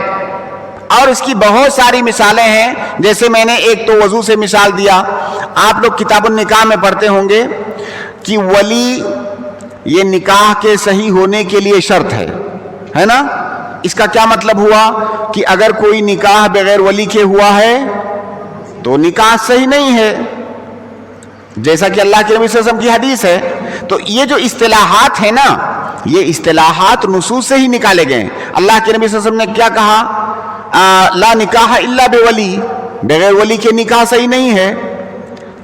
اور اس کی بہت ساری مثالیں ہیں، جیسے میں نے ایک تو وضو سے مثال دیا، آپ لوگ کتاب النکاح میں پڑھتے ہوں گے کہ ولی یہ نکاح کے صحیح ہونے کے لیے شرط ہے نا۔ اس کا کیا مطلب ہوا کہ اگر کوئی نکاح بغیر ولی کے ہوا ہے تو نکاح صحیح نہیں ہے، جیسا کہ اللہ کے نبی صلی اللہ علیہ وسلم کی حدیث ہے۔ تو یہ جو اصطلاحات ہیں نا، یہ اصطلاحات نصوص سے ہی نکالے گئے ہیں۔ اللہ کے نبی صلی اللہ علیہ وسلم نے کیا کہا؟ لا نکاح الا بولی، بغیر ولی کے نکاح صحیح نہیں ہے۔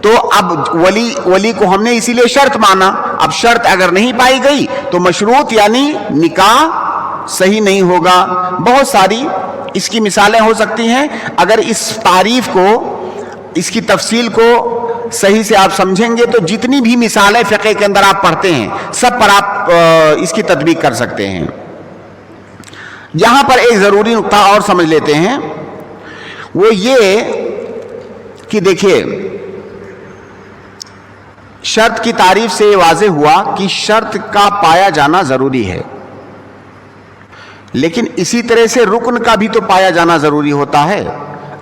تو اب ولی کو ہم نے اسی لیے شرط مانا، اب شرط اگر نہیں پائی گئی تو مشروط یعنی نکاح صحیح نہیں ہوگا۔ بہت ساری اس کی مثالیں ہو سکتی ہیں۔ اگر اس تعریف کو، اس کی تفصیل کو صحیح سے آپ سمجھیں گے تو جتنی بھی مثالیں فقہ کے اندر آپ پڑھتے ہیں سب پر آپ اس کی تطبیق کر سکتے ہیں۔ یہاں پر ایک ضروری نقطہ اور سمجھ لیتے ہیں، وہ یہ کہ دیکھیے شرط کی تعریف سے واضح ہوا کہ شرط کا پایا جانا ضروری ہے، لیکن اسی طرح سے رکن کا بھی تو پایا جانا ضروری ہوتا ہے۔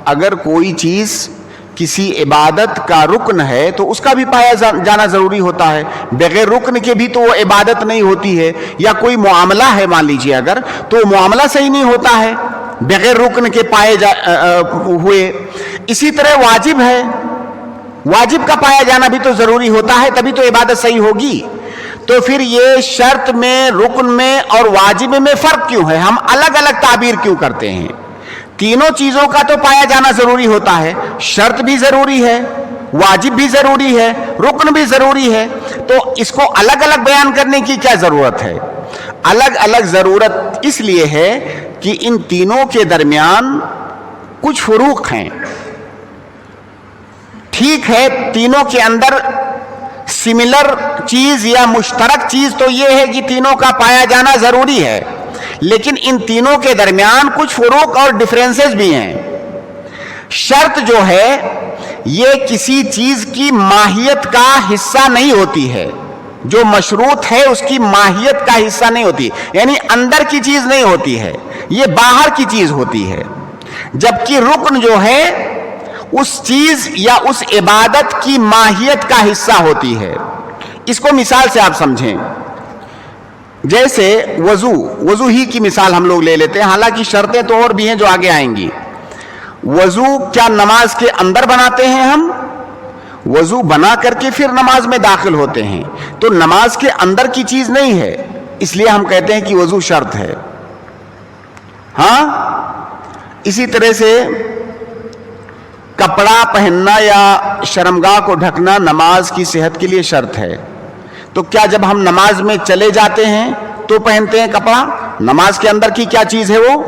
اگر کوئی چیز کسی عبادت کا رکن ہے تو اس کا بھی پایا جانا ضروری ہوتا ہے، بغیر رکن کے بھی تو وہ عبادت نہیں ہوتی ہے۔ یا کوئی معاملہ ہے مان لیجئے اگر، تو معاملہ صحیح نہیں ہوتا ہے بغیر رکن کے پائے ہوئے۔ اسی طرح واجب ہے، واجب کا پایا جانا بھی تو ضروری ہوتا ہے، تبھی تو عبادت صحیح ہوگی۔ تو پھر یہ شرط میں، رکن میں اور واجب میں فرق کیوں ہے؟ ہم الگ الگ تعبیر کیوں کرتے ہیں؟ تینوں چیزوں کا تو پایا جانا ضروری ہوتا ہے، شرط بھی ضروری ہے، واجب بھی ضروری ہے، رکن بھی ضروری ہے، تو اس کو الگ الگ بیان کرنے کی کیا ضرورت ہے؟ الگ الگ ضرورت اس لیے ہے کہ ان تینوں کے درمیان کچھ فروق ہیں۔ ٹھیک ہے، تینوں کے اندر سملر چیز یا مشترک چیز تو یہ ہے کہ تینوں کا پایا جانا ضروری ہے، لیکن ان تینوں کے درمیان کچھ فروق اور ڈفرینسز بھی ہیں۔ شرط جو ہے یہ کسی چیز کی ماہیت کا حصہ نہیں ہوتی ہے، جو مشروط ہے اس کی ماہیت کا حصہ نہیں ہوتی، یعنی اندر کی چیز نہیں ہوتی ہے، یہ باہر کی چیز ہوتی ہے۔ جبکہ رکن جو ہے اس چیز یا اس عبادت کی ماہیت کا حصہ ہوتی ہے۔ اس کو مثال سے آپ سمجھیں، جیسے وضو ہی کی مثال ہم لوگ لے لیتے ہیں، حالانکہ شرطیں تو اور بھی ہیں جو آگے آئیں گی۔ وضو کیا نماز کے اندر بناتے ہیں ہم؟ وضو بنا کر کے پھر نماز میں داخل ہوتے ہیں، تو نماز کے اندر کی چیز نہیں ہے، اس لیے ہم کہتے ہیں کہ وضو شرط ہے۔ ہاں، اسی طرح سے کپڑا پہننا یا شرمگاہ کو ڈھکنا نماز کی صحت کے لیے شرط ہے۔ تو کیا جب ہم نماز میں چلے جاتے ہیں تو پہنتے ہیں کپڑا؟ نماز کے اندر کی کیا چیز ہے وہ،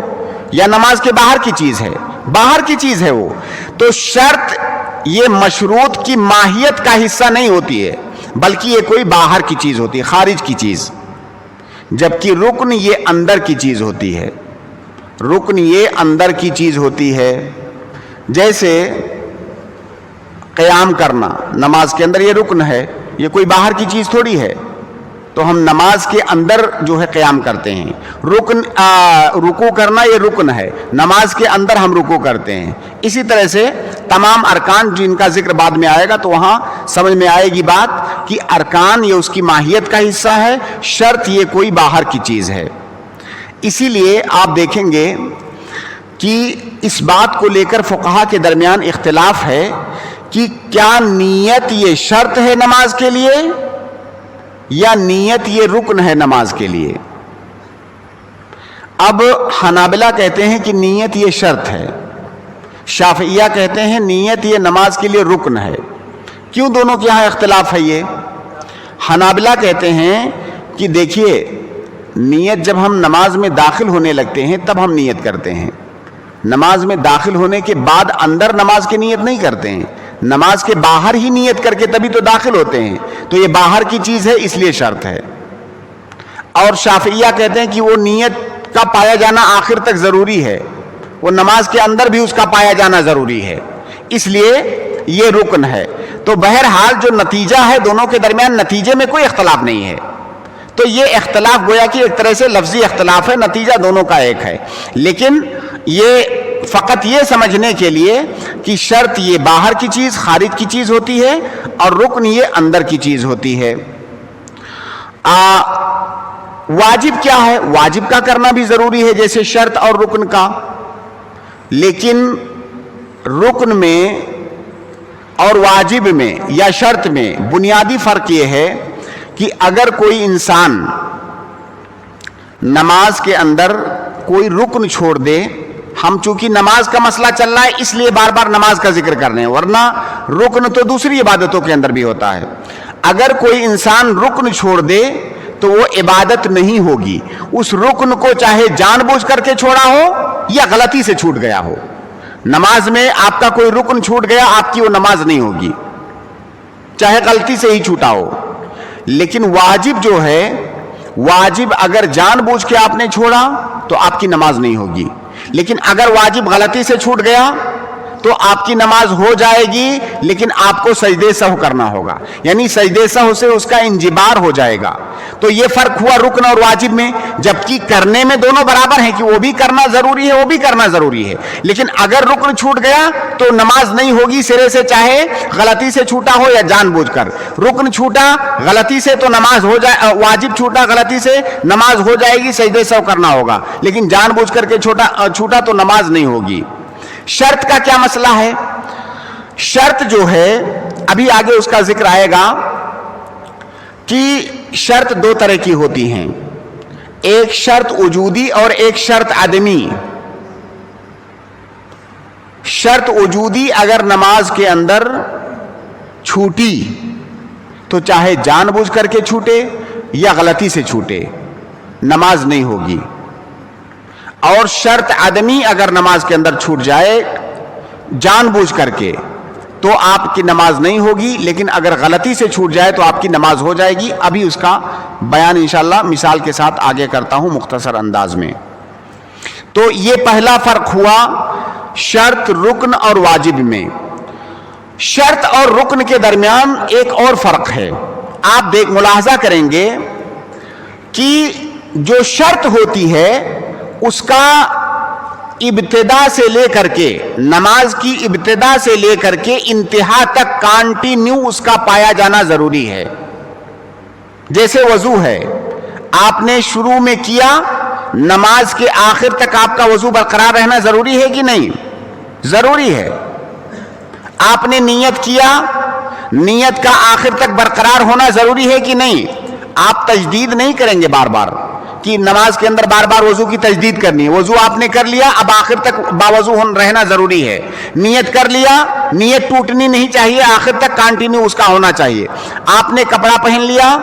یا نماز کے باہر کی چیز ہے؟ باہر کی چیز ہے وہ۔ تو شرط یہ مشروط کی ماہیت کا حصہ نہیں ہوتی ہے، بلکہ یہ کوئی باہر کی چیز ہوتی ہے، خارج کی چیز، جبکہ رکن یہ اندر کی چیز ہوتی ہے۔ رکن یہ اندر کی چیز ہوتی ہے. جیسے قیام کرنا نماز کے اندر یہ رکن ہے, یہ کوئی باہر کی چیز تھوڑی ہے. تو ہم نماز کے اندر جو ہے قیام کرتے ہیں. رکوع کرنا یہ رکن ہے, نماز کے اندر ہم رکوع کرتے ہیں. اسی طرح سے تمام ارکان جن کا ذکر بعد میں آئے گا تو وہاں سمجھ میں آئے گی بات کہ ارکان یہ اس کی ماہیت کا حصہ ہے, شرط یہ کوئی باہر کی چیز ہے. اسی لیے آپ دیکھیں گے کہ اس بات کو لے کر فقہا کے درمیان اختلاف ہے کہ کیا نیت یہ شرط ہے نماز کے لیے یا نیت یہ رکن ہے نماز کے لیے. اب حنابلہ کہتے ہیں کہ نیت یہ شرط ہے, شافعیہ کہتے ہیں نیت یہ نماز کے لیے رکن ہے. کیوں دونوں کے یہاں اختلاف ہے؟ یہ حنابلہ کہتے ہیں کہ دیکھیے نیت جب ہم نماز میں داخل ہونے لگتے ہیں تب ہم نیت کرتے ہیں. نماز میں داخل ہونے کے بعد اندر نماز کی نیت نہیں کرتے ہیں, نماز کے باہر ہی نیت کر کے تبھی تو داخل ہوتے ہیں. تو یہ باہر کی چیز ہے اس لیے شرط ہے. اور شافعیہ کہتے ہیں کہ وہ نیت کا پایا جانا آخر تک ضروری ہے, وہ نماز کے اندر بھی اس کا پایا جانا ضروری ہے, اس لیے یہ رکن ہے. تو بہرحال جو نتیجہ ہے دونوں کے درمیان نتیجے میں کوئی اختلاف نہیں ہے. تو یہ اختلاف گویا کہ ایک طرح سے لفظی اختلاف ہے, نتیجہ دونوں کا ایک ہے. لیکن یہ فقط یہ سمجھنے کے لیے کہ شرط یہ باہر کی چیز خارج کی چیز ہوتی ہے اور رکن یہ اندر کی چیز ہوتی ہے. واجب کیا ہے؟ واجب کا کرنا بھی ضروری ہے جیسے شرط اور رکن کا. لیکن رکن میں اور واجب میں یا شرط میں بنیادی فرق یہ ہے کہ اگر کوئی انسان نماز کے اندر کوئی رکن چھوڑ دے, ہم چونکہ نماز کا مسئلہ چل رہا ہے اس لیے بار بار نماز کا ذکر کر رہے ہیں, ورنہ رکن تو دوسری عبادتوں کے اندر بھی ہوتا ہے. اگر کوئی انسان رکن چھوڑ دے تو وہ عبادت نہیں ہوگی. اس رکن کو چاہے جان بوجھ کر کے چھوڑا ہو یا غلطی سے چھوٹ گیا ہو, نماز میں آپ کا کوئی رکن چھوٹ گیا آپ کی وہ نماز نہیں ہوگی, چاہے غلطی سے ہی چھوٹا ہو. لیکن واجب جو ہے, واجب اگر جان بوجھ کے آپ نے چھوڑا تو آپ کی نماز نہیں ہوگی. لیکن اگر واجب غلطی سے چھوٹ گیا تو آپ کی نماز ہو جائے گی, لیکن آپ کو سجدے سہو کرنا ہوگا, یعنی سجدے سہو سے اس کا انجبار ہو جائے گا. تو یہ فرق ہوا رکن اور واجب میں, جبکہ کرنے میں دونوں برابر ہیں کہ وہ بھی کرنا ضروری ہے وہ بھی کرنا ضروری ہے. لیکن اگر رکن چھوٹ گیا تو نماز نہیں ہوگی سرے سے, چاہے غلطی سے چھوٹا ہو یا جان بوجھ کر. رکن چھوٹا غلطی سے تو نماز ہو جائے, واجب چھوٹا غلطی سے نماز ہو جائے گی, سجدے سہو کرنا ہوگا. لیکن جان بوجھ کر کے چھوٹا تو نماز نہیں ہوگی. شرط کا کیا مسئلہ ہے؟ شرط جو ہے ابھی آگے اس کا ذکر آئے گا کہ شرط دو طرح کی ہوتی ہیں, ایک شرط وجودی اور ایک شرط عدمی. شرط وجودی اگر نماز کے اندر چھوٹی تو چاہے جان بوجھ کر کے چھوٹے یا غلطی سے چھوٹے نماز نہیں ہوگی. اور شرط عدمی اگر نماز کے اندر چھوٹ جائے جان بوجھ کر کے تو آپ کی نماز نہیں ہوگی, لیکن اگر غلطی سے چھوٹ جائے تو آپ کی نماز ہو جائے گی. ابھی اس کا بیان انشاءاللہ مثال کے ساتھ آگے کرتا ہوں مختصر انداز میں. تو یہ پہلا فرق ہوا شرط رکن اور واجب میں. شرط اور رکن کے درمیان ایک اور فرق ہے. آپ ملاحظہ کریں گے کہ جو شرط ہوتی ہے اس کا ابتدا سے لے کر کے, نماز کی ابتدا سے لے کر کے انتہا تک کانٹینیو اس کا پایا جانا ضروری ہے. جیسے وضو ہے, آپ نے شروع میں کیا, نماز کے آخر تک آپ کا وضو برقرار رہنا ضروری ہے کہ نہیں؟ ضروری ہے. آپ نے نیت کیا, نیت کا آخر تک برقرار ہونا ضروری ہے کہ نہیں؟ آپ تجدید نہیں کریں گے بار بار کہ نماز کے اندر بار بار وضو کی تجدید کرنی ہے. وضو آپ نے کر لیا, اب آخر تک باوضو رہنا ضروری ہے. نیت کر لیا, نیت ٹوٹنی نہیں چاہیے, آخر تک کانٹینیو اس کا ہونا چاہیے. آپ نے کپڑا پہن لیا,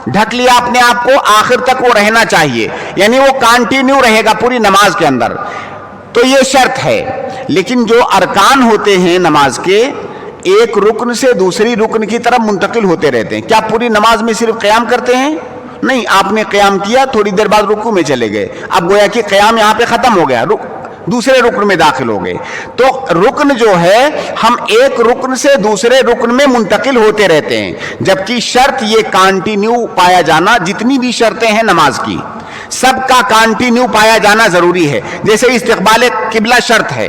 ڈھک لیا اپنے آپ کو, آخر تک وہ رہنا چاہیے, یعنی وہ کانٹینیو رہے گا پوری نماز کے اندر. تو یہ شرط ہے. لیکن جو ارکان ہوتے ہیں نماز کے, ایک رکن سے دوسری رکن کی طرف منتقل ہوتے رہتے ہیں. کیا پوری نماز میں صرف قیام کرتے ہیں؟ نہیں, آپ نے قیام کیا, تھوڑی دیر بعد رکوع میں چلے گئے, اب گویا کہ قیام یہاں پہ ختم ہو گیا, دوسرے رکن میں داخل ہو گئے. تو رکن جو ہے, ہم ایک رکن سے دوسرے رکن میں منتقل ہوتے رہتے ہیں, جبکہ شرط یہ کانٹینیو پایا جانا, جتنی بھی شرطیں ہیں نماز کی سب کا کانٹینیو پایا جانا ضروری ہے. جیسے استقبال قبلہ شرط ہے,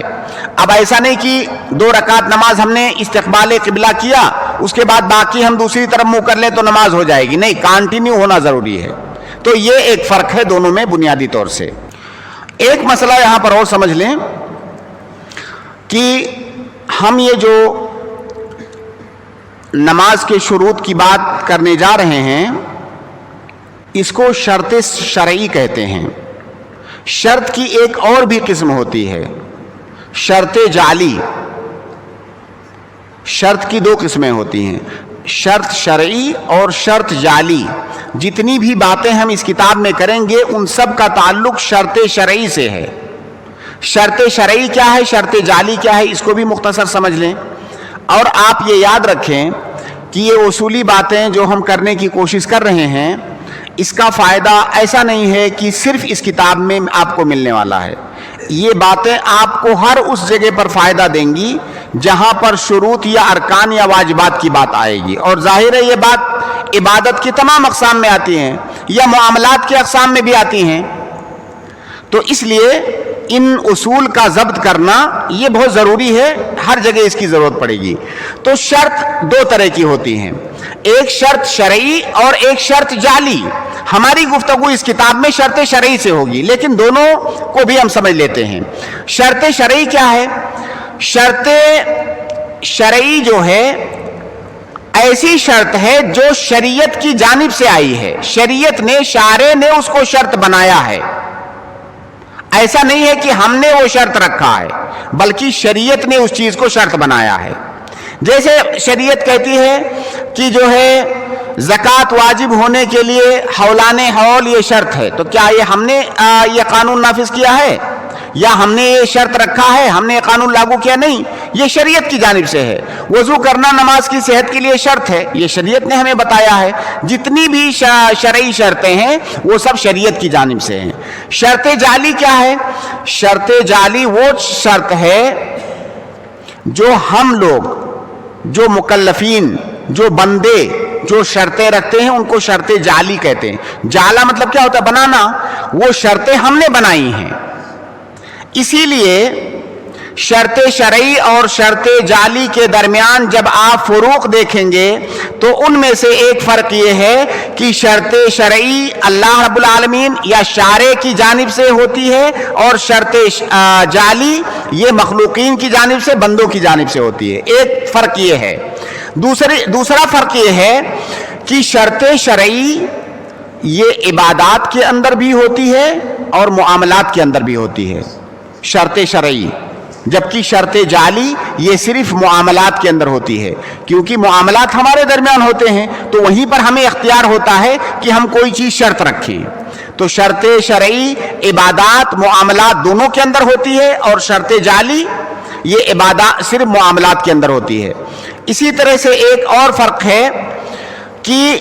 اب ایسا نہیں کہ 2 رکعت نماز ہم نے استقبال قبلہ کیا, اس کے بعد باقی ہم دوسری طرف منہ کر لیں تو نماز ہو جائے گی, نہیں, کانٹینیو ہونا ضروری ہے. تو یہ ایک فرق ہے دونوں میں بنیادی طور سے. ایک مسئلہ یہاں پر اور سمجھ لیں کہ ہم یہ جو نماز کے شروط کی بات کرنے جا رہے ہیں اس کو شرط شرعی کہتے ہیں. شرط کی ایک اور بھی قسم ہوتی ہے, شرط جعلی. شرط کی 2 قسمیں ہوتی ہیں, شرط شرعی اور شرط جعلی. جتنی بھی باتیں ہم اس کتاب میں کریں گے ان سب کا تعلق شرط شرعی سے ہے. شرط شرعی کیا ہے, شرط جعلی کیا ہے, اس کو بھی مختصر سمجھ لیں. اور آپ یہ یاد رکھیں کہ یہ اصولی باتیں جو ہم کرنے کی کوشش کر رہے ہیں اس کا فائدہ ایسا نہیں ہے کہ صرف اس کتاب میں آپ کو ملنے والا ہے. یہ باتیں آپ کو ہر اس جگہ پر فائدہ دیں گی جہاں پر شروط یا ارکان یا واجبات کی بات آئے گی. اور ظاہر ہے یہ بات عبادت کی تمام اقسام میں آتی ہیں یا معاملات کی اقسام میں بھی آتی ہیں. تو اس لیے ان اصول کا ضبط کرنا یہ بہت ضروری ہے, ہر جگہ اس کی ضرورت پڑے گی. تو شرط 2 طرح کی ہوتی ہیں, ایک شرط شرعی اور ایک شرط جعلی. ہماری گفتگو اس کتاب میں شرط شرعی سے ہوگی, لیکن دونوں کو بھی ہم سمجھ لیتے ہیں. شرط شرعی کیا ہے؟ شرط شرعی جو ہے ایسی شرط ہے جو شریعت کی جانب سے آئی ہے, شریعت نے, شارع نے اس کو شرط بنایا ہے. ایسا نہیں ہے کہ ہم نے وہ شرط رکھا ہے, بلکہ شریعت نے اس چیز کو شرط بنایا ہے. جیسے شریعت کہتی ہے کہ جو ہے زکوٰۃ واجب ہونے کے لیے حولان حول یہ شرط ہے, تو کیا یہ ہم نے یہ قانون نافذ کیا ہے یا ہم نے یہ شرط رکھا ہے, ہم نے یہ قانون لاگو کیا؟ نہیں, یہ شریعت کی جانب سے ہے. وضو کرنا نماز کی صحت کے لیے شرط ہے, یہ شریعت نے ہمیں بتایا ہے. جتنی بھی شرعی شرطیں ہیں وہ سب شریعت کی جانب سے ہیں. شرط جعلی کیا ہے؟ شرط جعلی وہ شرط ہے جو ہم لوگ, جو مکلفین, جو بندے جو شرطیں رکھتے ہیں ان کو شرط جعلی کہتے ہیں. جعلا مطلب کیا ہوتا ہے؟ بنانا. وہ شرطیں ہم نے بنائی ہیں. اسی لیے شرط شرعی اور شرط جعلی کے درمیان جب آپ فروق دیکھیں گے تو ان میں سے ایک فرق یہ ہے کہ شرط شرعی اللہ رب العالمین یا شارع کی جانب سے ہوتی ہے اور شرط جعلی یہ مخلوقین کی جانب سے, بندوں کی جانب سے ہوتی ہے. ایک فرق یہ ہے. دوسرا فرق یہ ہے کہ شرط شرعی یہ عبادات کے اندر بھی ہوتی ہے اور معاملات کے اندر بھی ہوتی ہے, شرط شرعی. جبکہ شرط جعلی یہ صرف معاملات کے اندر ہوتی ہے, کیونکہ معاملات ہمارے درمیان ہوتے ہیں تو وہیں پر ہمیں اختیار ہوتا ہے کہ ہم کوئی چیز شرط رکھیں. تو شرط شرعی عبادات معاملات دونوں کے اندر ہوتی ہے اور شرط جعلی یہ عبادات صرف معاملات کے اندر ہوتی ہے. اسی طرح سے ایک اور فرق ہے کہ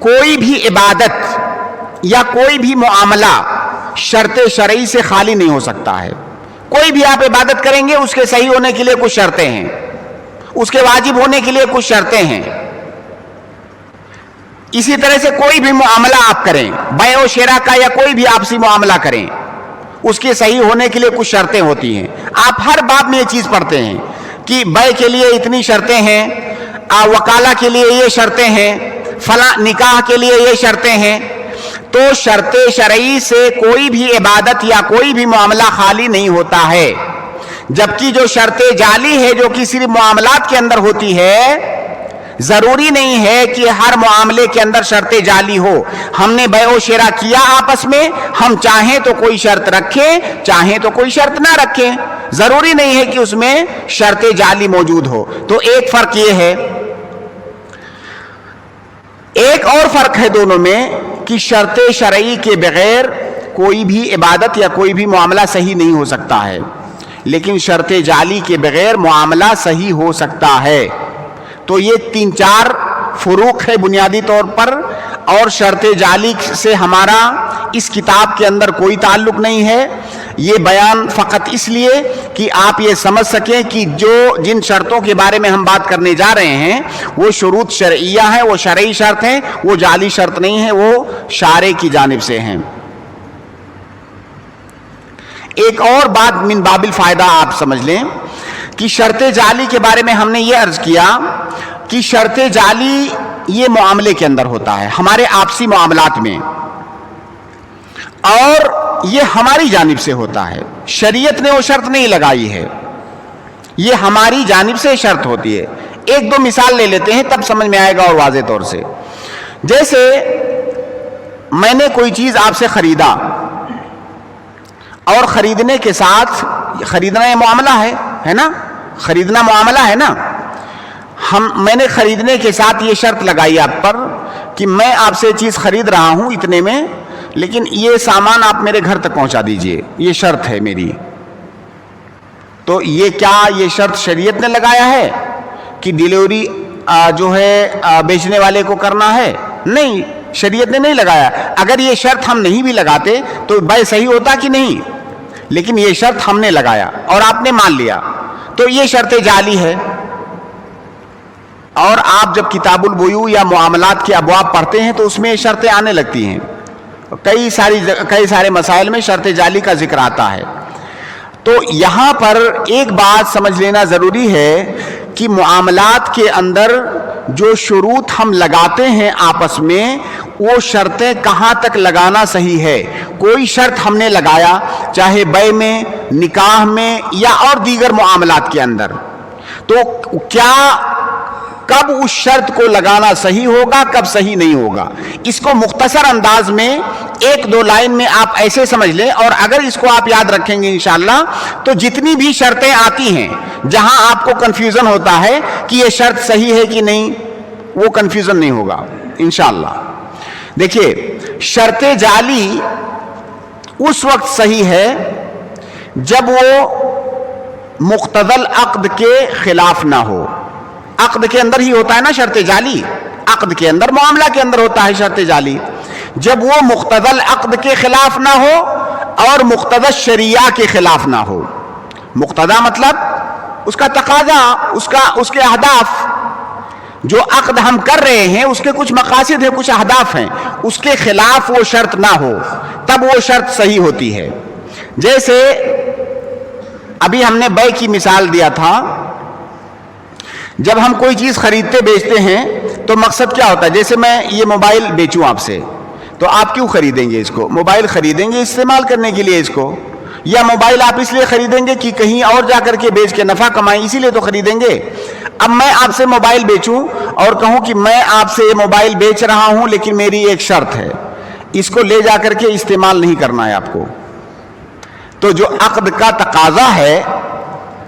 کوئی بھی عبادت یا کوئی بھی معاملہ شرط شرعی سے خالی نہیں ہو سکتا ہے. کوئی بھی آپ عبادت کریں گے اس کے صحیح ہونے کے لیے کچھ شرطیں ہیں, اس کے واجب ہونے کے لیے کچھ شرطیں ہیں. اسی طرح سے کوئی بھی معاملہ آپ کریں, بیع و شراء کا یا کوئی بھی آپسی معاملہ کریں, اس کے صحیح ہونے کے لیے کچھ شرطیں ہوتی ہیں. آپ ہر باب میں یہ چیز پڑھتے ہیں کہ بیع کے لیے اتنی شرطیں ہیں, وکالہ کے لیے یہ شرطیں ہیں, فلاں نکاح کے لیے یہ شرطیں ہیں. تو شرط شرعی سے کوئی بھی عبادت یا کوئی بھی معاملہ خالی نہیں ہوتا ہے. جبکہ جو شرط جعلی ہے جو کہ صرف معاملات کے اندر ہوتی ہے, ضروری نہیں ہے کہ ہر معاملے کے اندر شرط جعلی ہو. ہم نے بیع و شراء کیا آپس میں, ہم چاہیں تو کوئی شرط رکھیں, چاہیں تو کوئی شرط نہ رکھیں, ضروری نہیں ہے کہ اس میں شرط جعلی موجود ہو. تو ایک فرق یہ ہے. ایک اور فرق ہے دونوں میں کہ شرط شرعی کے بغیر کوئی بھی عبادت یا کوئی بھی معاملہ صحیح نہیں ہو سکتا ہے, لیکن شرط جعلی کے بغیر معاملہ صحیح ہو سکتا ہے. تو یہ 3-4 فروق ہے بنیادی طور پر. اور شرط جعلی سے ہمارا اس کتاب کے اندر کوئی تعلق نہیں ہے. یہ بیان فقط اس لیے کہ آپ یہ سمجھ سکیں کہ جن شرطوں کے بارے میں ہم بات کرنے جا رہے ہیں وہ شروط شرعیہ ہیں، وہ شرعی شرط ہیں، وہ جعلی شرط نہیں ہیں، وہ شارع کی جانب سے ہیں. ایک اور بات من باب الفائدہ آپ سمجھ لیں کہ شرط جعلی کے بارے میں ہم نے یہ عرض کیا کہ شرط جعلی یہ معاملے کے اندر ہوتا ہے، ہمارے آپسی معاملات میں، اور یہ ہماری جانب سے ہوتا ہے. شریعت نے وہ شرط نہیں لگائی ہے، یہ ہماری جانب سے شرط ہوتی ہے. ایک دو مثال لے لیتے ہیں تب سمجھ میں آئے گا اور واضح طور سے. جیسے میں نے کوئی چیز آپ سے خریدا اور خریدنے کے ساتھ، خریدنا یہ معاملہ ہے نا، خریدنا معاملہ ہے نا. میں نے خریدنے کے ساتھ یہ شرط لگائی آپ پر کہ میں آپ سے چیز خرید رہا ہوں اتنے میں، لیکن یہ سامان آپ میرے گھر تک پہنچا دیجئے، یہ شرط ہے میری. تو یہ شرط شریعت نے لگایا ہے کہ ڈیلیوری جو ہے بیچنے والے کو کرنا ہے؟ نہیں، شریعت نے نہیں لگایا. اگر یہ شرط ہم نہیں بھی لگاتے تو بے صحیح ہوتا کہ نہیں، لیکن یہ شرط ہم نے لگایا اور آپ نے مان لیا، تو یہ شرط جعلی ہے. اور آپ جب کتاب البیوع یا معاملات کے ابواب پڑھتے ہیں تو اس میں شرطیں آنے لگتی ہیں، کئی سارے مسائل میں شرط جعلی کا ذکر آتا ہے. تو یہاں پر ایک بات سمجھ لینا ضروری ہے کہ معاملات کے اندر جو شروط ہم لگاتے ہیں آپس میں، وہ شرطیں کہاں تک لگانا صحیح ہے. کوئی شرط ہم نے لگایا چاہے بیع میں، نکاح میں یا اور دیگر معاملات کے اندر، تو کیا کب اس شرط کو لگانا صحیح ہوگا، کب صحیح نہیں ہوگا. اس کو مختصر انداز میں ایک دو لائن میں آپ ایسے سمجھ لیں، اور اگر اس کو آپ یاد رکھیں گے انشاءاللہ تو جتنی بھی شرطیں آتی ہیں جہاں آپ کو کنفیوژن ہوتا ہے کہ یہ شرط صحیح ہے کہ نہیں، وہ کنفیوژن نہیں ہوگا انشاءاللہ. دیکھیے، شرط جعلی اس وقت صحیح ہے جب وہ مقتضی العقد کے خلاف نہ ہو. عقد کے اندر ہی ہوتا ہے نا شرط جعلی، عقد کے اندر، معاملہ کے اندر ہوتا ہے شرط جعلی. جب وہ مقتضی العقد کے خلاف نہ ہو اور مقتضی الشریعہ کے خلاف نہ ہو. مقتضی مطلب اس کا تقاضا، اس کے اہداف، جو عقد ہم کر رہے ہیں اس کے کچھ مقاصد ہیں، کچھ اہداف ہیں، اس کے خلاف وہ شرط نہ ہو، تب وہ شرط صحیح ہوتی ہے. جیسے ابھی ہم نے بیع کی مثال دیا تھا. جب ہم کوئی چیز خریدتے بیچتے ہیں تو مقصد کیا ہوتا ہے؟ جیسے میں یہ موبائل بیچوں آپ سے، تو آپ کیوں خریدیں گے اس کو؟ موبائل خریدیں گے استعمال کرنے کے لیے اس کو، یا موبائل آپ اس لیے خریدیں گے کہ کہیں اور جا کر کے بیچ کے نفع کمائیں، اسی لیے تو خریدیں گے. اب میں آپ سے موبائل بیچوں اور کہوں کہ میں آپ سے یہ موبائل بیچ رہا ہوں لیکن میری ایک شرط ہے، اس کو لے جا کر کے استعمال نہیں کرنا ہے آپ کو. تو جو عقد کا تقاضا ہے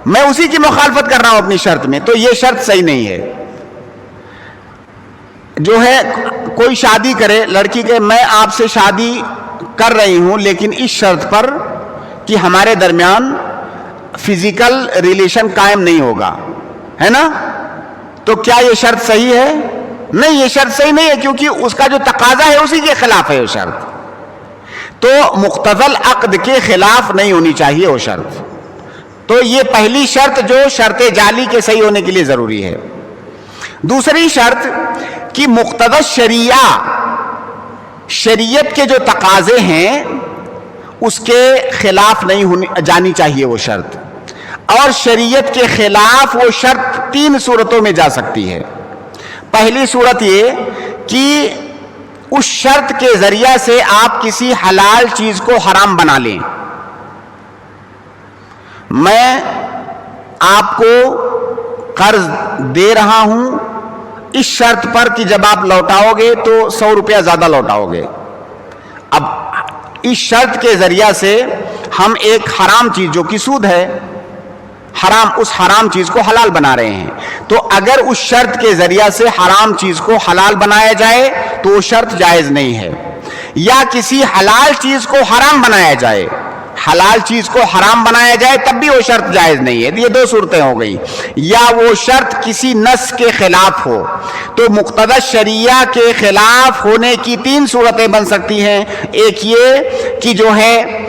میں اسی کی مخالفت کر رہا ہوں اپنی شرط میں، تو یہ شرط صحیح نہیں ہے. جو ہے کوئی شادی کرے لڑکی کے، میں آپ سے شادی کر رہی ہوں لیکن اس شرط پر کہ ہمارے درمیان فزیکل ریلیشن قائم نہیں ہوگا، ہے نا؟ تو کیا یہ شرط صحیح ہے؟ نہیں، یہ شرط صحیح نہیں ہے، کیونکہ اس کا جو تقاضا ہے اسی کے خلاف ہے وہ شرط. تو مقتضی العقد کے خلاف نہیں ہونی چاہیے وہ شرط. تو یہ پہلی شرط جو شرط جعلی کے صحیح ہونے کے لیے ضروری ہے. دوسری شرط کہ مقتضی شریعہ، شریعت کے جو تقاضے ہیں اس کے خلاف نہیں جانی چاہیے وہ شرط. اور شریعت کے خلاف وہ شرط 3 صورتوں میں جا سکتی ہے. پہلی صورت یہ کہ اس شرط کے ذریعہ سے آپ کسی حلال چیز کو حرام بنا لیں. میں آپ کو قرض دے رہا ہوں اس شرط پر کہ جب آپ لوٹاؤ گے تو 100 روپیہ زیادہ لوٹاؤ گے. اب اس شرط کے ذریعہ سے ہم ایک حرام چیز جو کہ سود ہے، اس حرام چیز کو حلال بنا رہے ہیں. تو اگر اس شرط کے ذریعہ سے حرام چیز کو حلال بنایا جائے تو وہ شرط جائز نہیں ہے. یا کسی حلال چیز کو حرام بنایا جائے، حلال چیز کو حرام بنایا جائے تب بھی وہ شرط جائز نہیں ہے. یہ دو صورتیں ہو گئی. یا وہ شرط کسی نص کے خلاف ہو. تو مقتضی شریعہ کے خلاف ہونے کی تین صورتیں بن سکتی ہیں. ایک یہ کہ جو ہے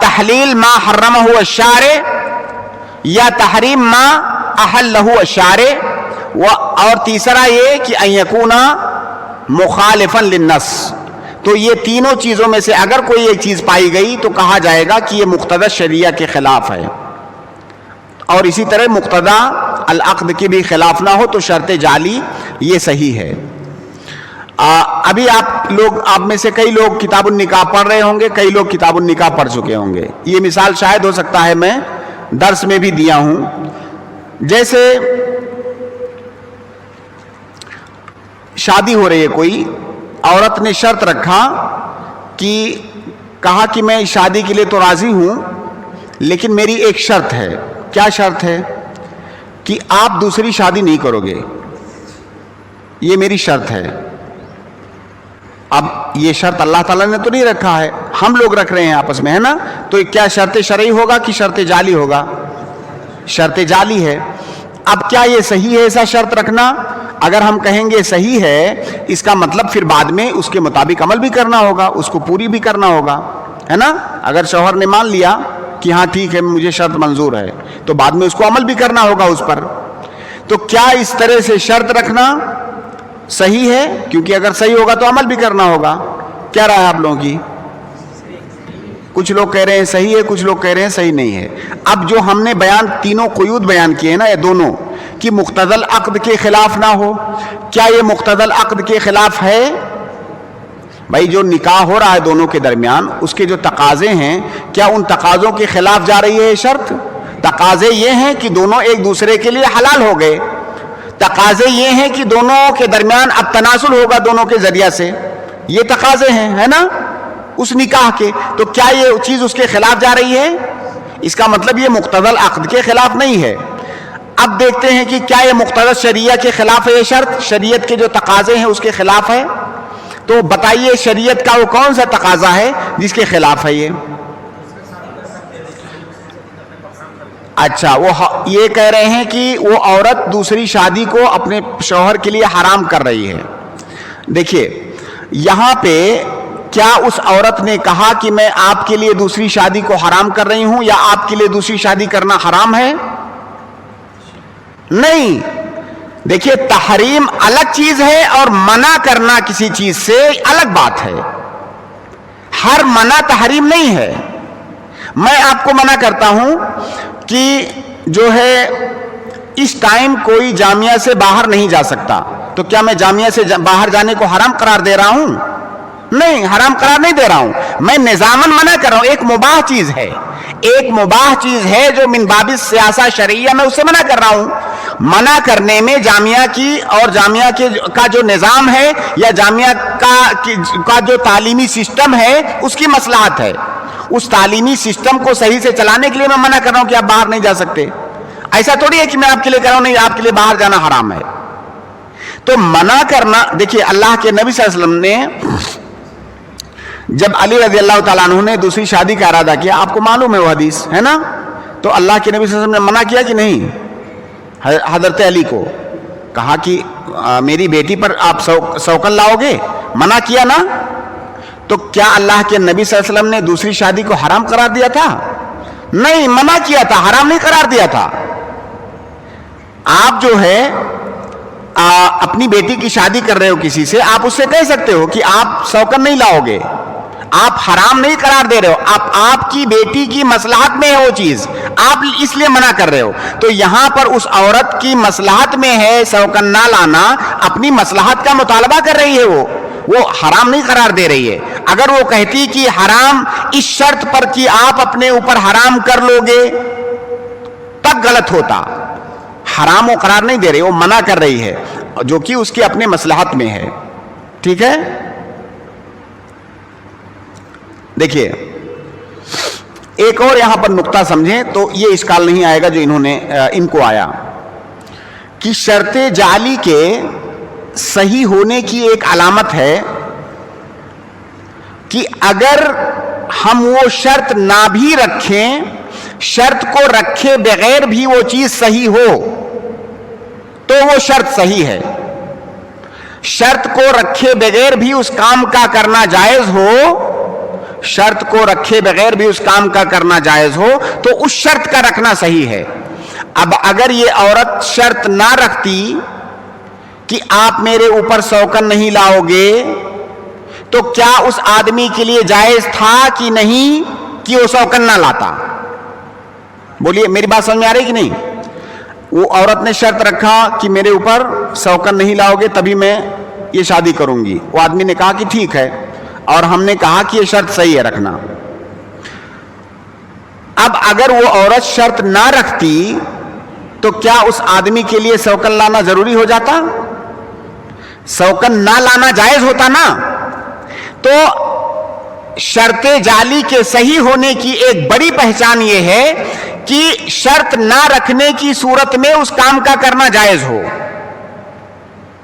تحلیل ما حرمہ الشارع یا تحریم ما احلہ الشارع، اور تیسرا یہ کہ ان یکون مخالفا للنص. تو یہ تینوں چیزوں میں سے اگر کوئی ایک چیز پائی گئی تو کہا جائے گا کہ یہ مقتضی شریعہ کے خلاف ہے. اور اسی طرح مقتضی العقد کے بھی خلاف نہ ہو تو شرط جعلی یہ صحیح ہے. ابھی آپ میں سے کئی لوگ کتاب النکاح پڑھ رہے ہوں گے، کئی لوگ کتاب النکاح پڑھ چکے ہوں گے. یہ مثال شاید ہو سکتا ہے میں درس میں بھی دیا ہوں. جیسے شادی ہو رہی ہے، کوئی عورت نے شرط رکھا کہ کہا کہ میں شادی کے لیے تو راضی ہوں لیکن میری ایک شرط ہے. کیا شرط ہے؟ کہ آپ دوسری شادی نہیں کرو گے، یہ میری شرط ہے. اب یہ شرط اللہ تعالیٰ نے تو نہیں رکھا ہے، ہم لوگ رکھ رہے ہیں آپس میں، ہے نا؟ تو کیا شرط شرعی ہوگا کہ شرط جعلی ہوگا؟ شرط جعلی ہے. اب کیا یہ صحیح ہے ایسا شرط رکھنا؟ اگر ہم کہیں گے صحیح ہے، اس کا مطلب پھر بعد میں اس کے مطابق عمل بھی کرنا ہوگا، اس کو پوری بھی کرنا ہوگا، ہے نا؟ اگر شوہر نے مان لیا کہ ہاں ٹھیک ہے مجھے شرط منظور ہے تو بعد میں اس کو عمل بھی کرنا ہوگا اس پر. تو کیا اس طرح سے شرط رکھنا صحیح ہے؟ کیونکہ اگر صحیح ہوگا تو عمل بھی کرنا ہوگا. کیا رہا ہے آپ لوگوں کی؟ کچھ لوگ کہہ رہے ہیں صحیح ہے، کچھ لوگ کہہ رہے ہیں صحیح نہیں ہے. اب جو ہم نے تینوں قیود بیان کیے نا، یہ دونوں کہ مقتضی العقد کے خلاف نہ ہو، کیا یہ مقتضی العقد کے خلاف ہے؟ بھائی جو نکاح ہو رہا ہے دونوں کے درمیان، اس کے جو تقاضے ہیں، کیا ان تقاضوں کے خلاف جا رہی ہے شرط؟ تقاضے یہ ہیں کہ دونوں ایک دوسرے کے لیے حلال ہو گئے. تقاضے یہ ہیں کہ دونوں کے درمیان اب تناسل ہوگا دونوں کے ذریعہ سے. یہ تقاضے ہیں، ہے نا، اس نکاح کے. تو کیا یہ چیز اس کے خلاف جا رہی ہے؟ اس کا مطلب یہ مقتضی العقد کے خلاف نہیں ہے. اب دیکھتے ہیں کہ کیا یہ مقتضی شریعہ کے خلاف ہے یہ شرط؟ شریعت کے جو تقاضے ہیں اس کے خلاف ہے. تو بتائیے شریعت کا وہ کون سا تقاضا ہے جس کے خلاف ہے یہ؟ اچھا، وہ یہ کہہ رہے ہیں کہ وہ عورت دوسری شادی کو اپنے شوہر کے لیے حرام کر رہی ہے. دیکھیے یہاں پہ کیا اس عورت نے کہا کہ میں آپ کے لیے دوسری شادی کو حرام کر رہی ہوں، یا آپ کے لیے دوسری شادی کرنا حرام ہے؟ نہیں. دیکھیے تحریم الگ چیز ہے اور منع کرنا کسی چیز سے الگ بات ہے. ہر منع تحریم نہیں ہے. میں آپ کو منع کرتا ہوں کہ جو ہے اس ٹائم کوئی جامعہ سے باہر نہیں جا سکتا، تو کیا میں جامعہ سے باہر جانے کو حرام قرار دے رہا ہوں؟ نہیں، حرام قرار نہیں دے رہا ہوں. میں نظاماً منع کر رہا ہوں. ایک مباح چیز ہے، ایک مباح چیز ہے جو من باب سیاسہ شرعیہ میں اسے منع کر رہا ہوں. منع کرنے میں جامعہ کی اور جامعہ کا جو نظام ہے یا جامعہ کا جو تعلیمی سسٹم ہے اس کی مصلحت ہے. اس تعلیمی سسٹم کو صحیح سے چلانے کے لیے میں منع کر رہا ہوں کہ آپ باہر نہیں جا سکتے. ایسا تھوڑی ہے کہ میں آپ کے لیے کہہ رہا ہوں نہیں آپ کے لیے باہر جانا حرام ہے. تو منع کرنا، دیکھیے اللہ کے نبی صلی اللہ علیہ وسلم نے جب علی رضی اللہ تعالیٰ عنہ نے دوسری شادی کا ارادہ کیا، آپ کو معلوم ہے وہ حدیث ہے نا، تو اللہ کے نبی صلی اللہ علیہ وسلم نے منع کیا کہ نہیں؟ حضرت علی کو کہا کہ میری بیٹی پر آپ سوکن لاؤ گے، منع کیا نا. تو کیا اللہ کے نبی صلی اللہ علیہ وسلم نے دوسری شادی کو حرام قرار دیا تھا؟ نہیں، منع کیا تھا، حرام نہیں قرار دیا تھا. آپ جو ہے اپنی بیٹی کی شادی کر رہے ہو کسی سے، آپ اس سے کہہ سکتے ہو کہ آپ سوکن نہیں لاؤ گے، آپ حرام نہیں قرار دے رہے ہو، آپ کی بیٹی کی مصلحت میں ہے وہ چیز، آپ اس لیے منع کر رہے ہو. تو یہاں پر اس عورت کی مصلحت میں ہے سوکن نہ لانا، اپنی مصلحت کا مطالبہ کر رہی ہے، وہ حرام نہیں قرار دے رہی ہے. اگر وہ کہتی کہ حرام اس شرط پر کہ آپ اپنے اوپر حرام کر لو گے تب غلط ہوتا. حرام وہ قرار نہیں دے رہی، وہ منع کر رہی ہے جو کہ اس کی اپنے مصلحت میں ہے. ٹھیک ہے. دیکھیے ایک اور یہاں پر نقطہ سمجھیں تو یہ اشکال نہیں آئے گا جو ان کو آیا کہ شرط جعلی کے صحیح ہونے کی ایک علامت ہے کہ اگر ہم وہ شرط نہ بھی رکھیں, شرط کو رکھے بغیر بھی وہ چیز صحیح ہو تو وہ شرط صحیح ہے. شرط کو رکھے بغیر بھی اس کام کا کرنا جائز ہو, شرط کو رکھے بغیر بھی اس کام کا کرنا جائز ہو تو اس شرط کا رکھنا صحیح ہے. اب اگر یہ عورت شرط نہ رکھتی کہ آپ میرے اوپر سوکن نہیں لاؤ گے, تو کیا اس آدمی کے لیے جائز تھا کہ نہیں کہ وہ سوکن نہ لاتا؟ بولیے, میری بات سمجھ میں آ رہی کہ نہیں؟ وہ عورت نے شرط رکھا کہ میرے اوپر سوکن نہیں لاؤ گے تبھی میں یہ شادی کروں گی. وہ آدمی نے کہا کہ ٹھیک ہے, اور ہم نے کہا کہ یہ شرط صحیح ہے رکھنا. اب اگر وہ عورت شرط نہ رکھتی تو کیا اس آدمی کے لیے سوکن لانا ضروری ہو جاتا؟ سوکن نہ لانا جائز ہوتا نا. تو شرط جعلی کے صحیح ہونے کی ایک بڑی پہچان یہ ہے کہ شرط نہ رکھنے کی صورت میں اس کام کا کرنا جائز ہو,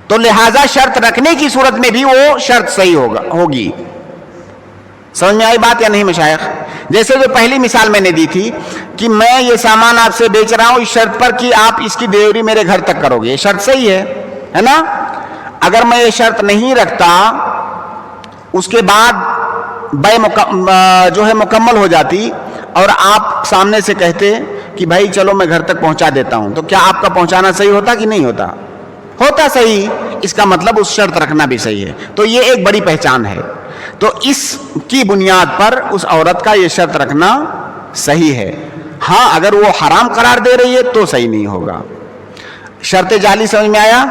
تو لہذا شرط رکھنے کی صورت میں بھی وہ شرط صحیح ہوگی. سمجھ میں آئی بات یا نہیں مشائخ؟ جیسے جو پہلی مثال میں نے دی تھی کہ میں یہ سامان آپ سے بیچ رہا ہوں اس شرط پر کہ آپ اس کی ڈلیوری میرے گھر تک کرو گے, یہ شرط صحیح ہے نا. اگر میں یہ شرط نہیں رکھتا, اس کے بعد بے جو ہے مکمل ہو جاتی اور آپ سامنے سے کہتے کہ بھائی چلو میں گھر تک پہنچا دیتا ہوں, تو کیا آپ کا پہنچانا صحیح ہوتا کہ نہیں ہوتا؟ ہوتا صحیح. اس کا مطلب اس شرط رکھنا بھی صحیح ہے. تو یہ ایک بڑی پہچان ہے. تو اس کی بنیاد پر اس عورت کا یہ شرط رکھنا صحیح ہے. ہاں اگر وہ حرام قرار دے رہی ہے تو صحیح نہیں ہوگا. شرط جعلی سمجھ میں آیا؟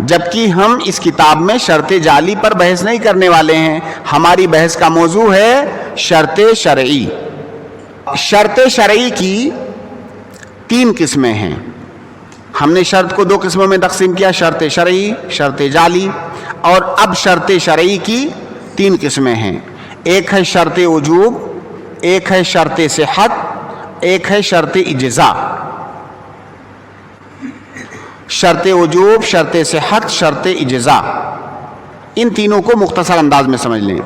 جبکہ ہم اس کتاب میں شرط جعلی پر بحث نہیں کرنے والے ہیں, ہماری بحث کا موضوع ہے شرط شرعی. شرط شرعی کی 3 قسمیں ہیں. ہم نے شرط کو 2 قسموں میں تقسیم کیا, شرط شرعی, شرط جعلی. اور اب شرط شرعی کی 3 قسمیں ہیں. ایک ہے شرط وجوب, ایک ہے شرط صحت, ایک ہے شرط اجزاء. شرط وجوب, شرط صحت, شرط اجزاء, ان تینوں کو مختصر انداز میں سمجھ لیں.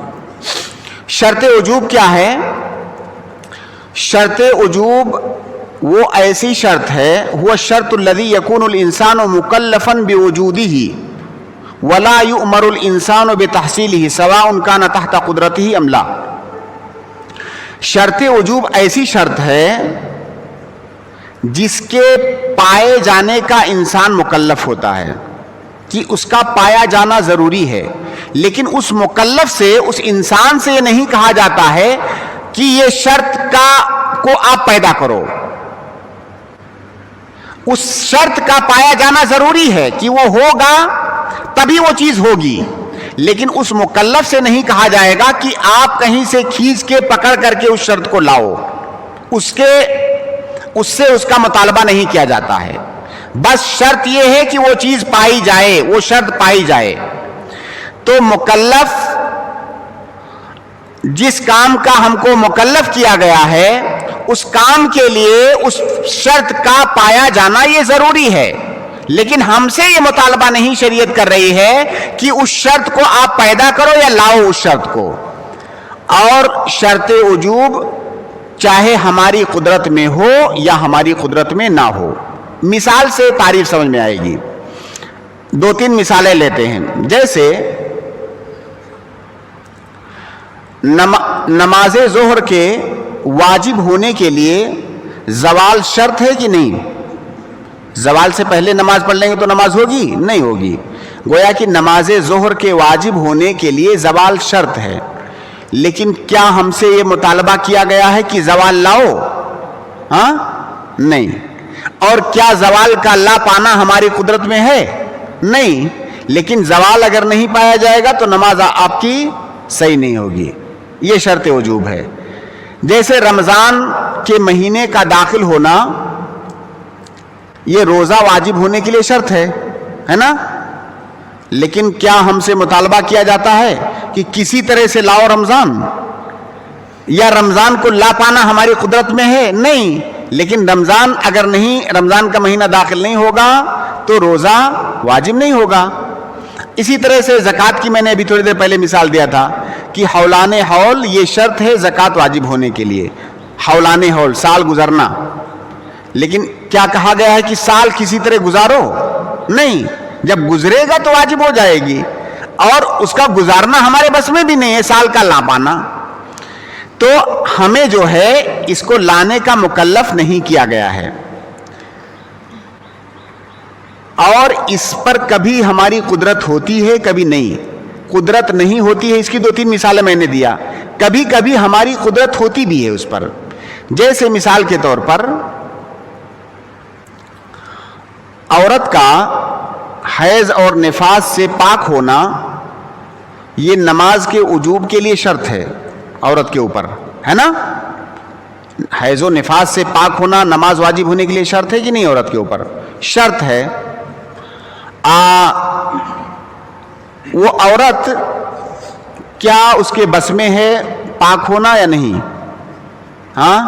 شرط وجوب کیا ہے؟ شرط وجوب وہ ایسی شرط ہے, هو الشرط الذي يكون الانسان مكلفا بوجوده ولا يؤمر الانسان بتحصيله سواء كان تحت قدرته ام لا. شرط وجوب ایسی شرط ہے جس کے پائے جانے کا انسان مکلف ہوتا ہے کہ اس کا پایا جانا ضروری ہے, لیکن اس مکلف سے, اس انسان سے یہ نہیں کہا جاتا ہے کہ یہ شرط کو آپ پیدا کرو. اس شرط کا پایا جانا ضروری ہے کہ وہ ہوگا تبھی وہ چیز ہوگی, لیکن اس مکلف سے نہیں کہا جائے گا کہ آپ کہیں سے کھینچ کے پکڑ کر کے اس شرط کو لاؤ. اس سے اس کا مطالبہ نہیں کیا جاتا ہے. بس شرط یہ ہے کہ وہ چیز پائی جائے, وہ شرط پائی جائے. تو مکلف, جس کام کا ہم کو مکلف کیا گیا ہے اس کام کے لیے اس شرط کا پایا جانا یہ ضروری ہے, لیکن ہم سے یہ مطالبہ نہیں شریعت کر رہی ہے کہ اس شرط کو آپ پیدا کرو یا لاؤ اس شرط کو. اور شرط وجوب چاہے ہماری قدرت میں ہو یا ہماری قدرت میں نہ ہو. مثال سے تعریف سمجھ میں آئے گی. 2-3 مثالیں لیتے ہیں. جیسے نماز ظہر کے واجب ہونے کے لیے زوال شرط ہے کہ نہیں؟ زوال سے پہلے نماز پڑھ لیں گے تو نماز ہوگی؟ نہیں ہوگی. گویا کہ نماز ظہر کے واجب ہونے کے لیے زوال شرط ہے, لیکن کیا ہم سے یہ مطالبہ کیا گیا ہے کہ زوال لاؤ؟ ہاں نہیں. اور کیا زوال کا لا پانا ہماری قدرت میں ہے؟ نہیں. لیکن زوال اگر نہیں پایا جائے گا تو نماز آپ کی صحیح نہیں ہوگی. یہ شرط وجوب ہے. جیسے رمضان کے مہینے کا داخل ہونا, یہ روزہ واجب ہونے کے لیے شرط ہے نا, لیکن کیا ہم سے مطالبہ کیا جاتا ہے کہ کسی طرح سے لاؤ رمضان, یا رمضان کو لا پانا ہماری قدرت میں ہے؟ نہیں. لیکن رمضان اگر نہیں, رمضان کا مہینہ داخل نہیں ہوگا تو روزہ واجب نہیں ہوگا. اسی طرح سے زکوٰۃ کی میں نے ابھی تھوڑی دیر پہلے مثال دیا تھا کہ حولان حول یہ شرط ہے زکوٰۃ واجب ہونے کے لیے. حولان حول سال گزرنا. لیکن کیا کہا گیا ہے کہ سال کسی طرح گزارو؟ نہیں، جب گزرے گا تو واجب ہو جائے گی، اور اس کا گزارنا ہمارے بس میں بھی نہیں ہے، سال کا لا پانا. تو ہمیں جو ہے اس کو لانے کا مکلف نہیں کیا گیا ہے، اور اس پر کبھی ہماری قدرت ہوتی ہے کبھی نہیں. قدرت نہیں ہوتی ہے، اس کی 2-3 مثالیں میں نے دیا. کبھی کبھی ہماری قدرت ہوتی بھی ہے اس پر. جیسے مثال کے طور پر عورت کا حیض اور نفاس سے پاک ہونا یہ نماز کے وجوب کے لیے شرط ہے عورت کے اوپر، ہے نا؟ حیض و نفاس سے پاک ہونا نماز واجب ہونے کے لیے شرط ہے کہ نہیں؟ عورت کے اوپر شرط ہے. وہ عورت کیا اس کے بس میں ہے پاک ہونا یا نہیں؟ ہاں،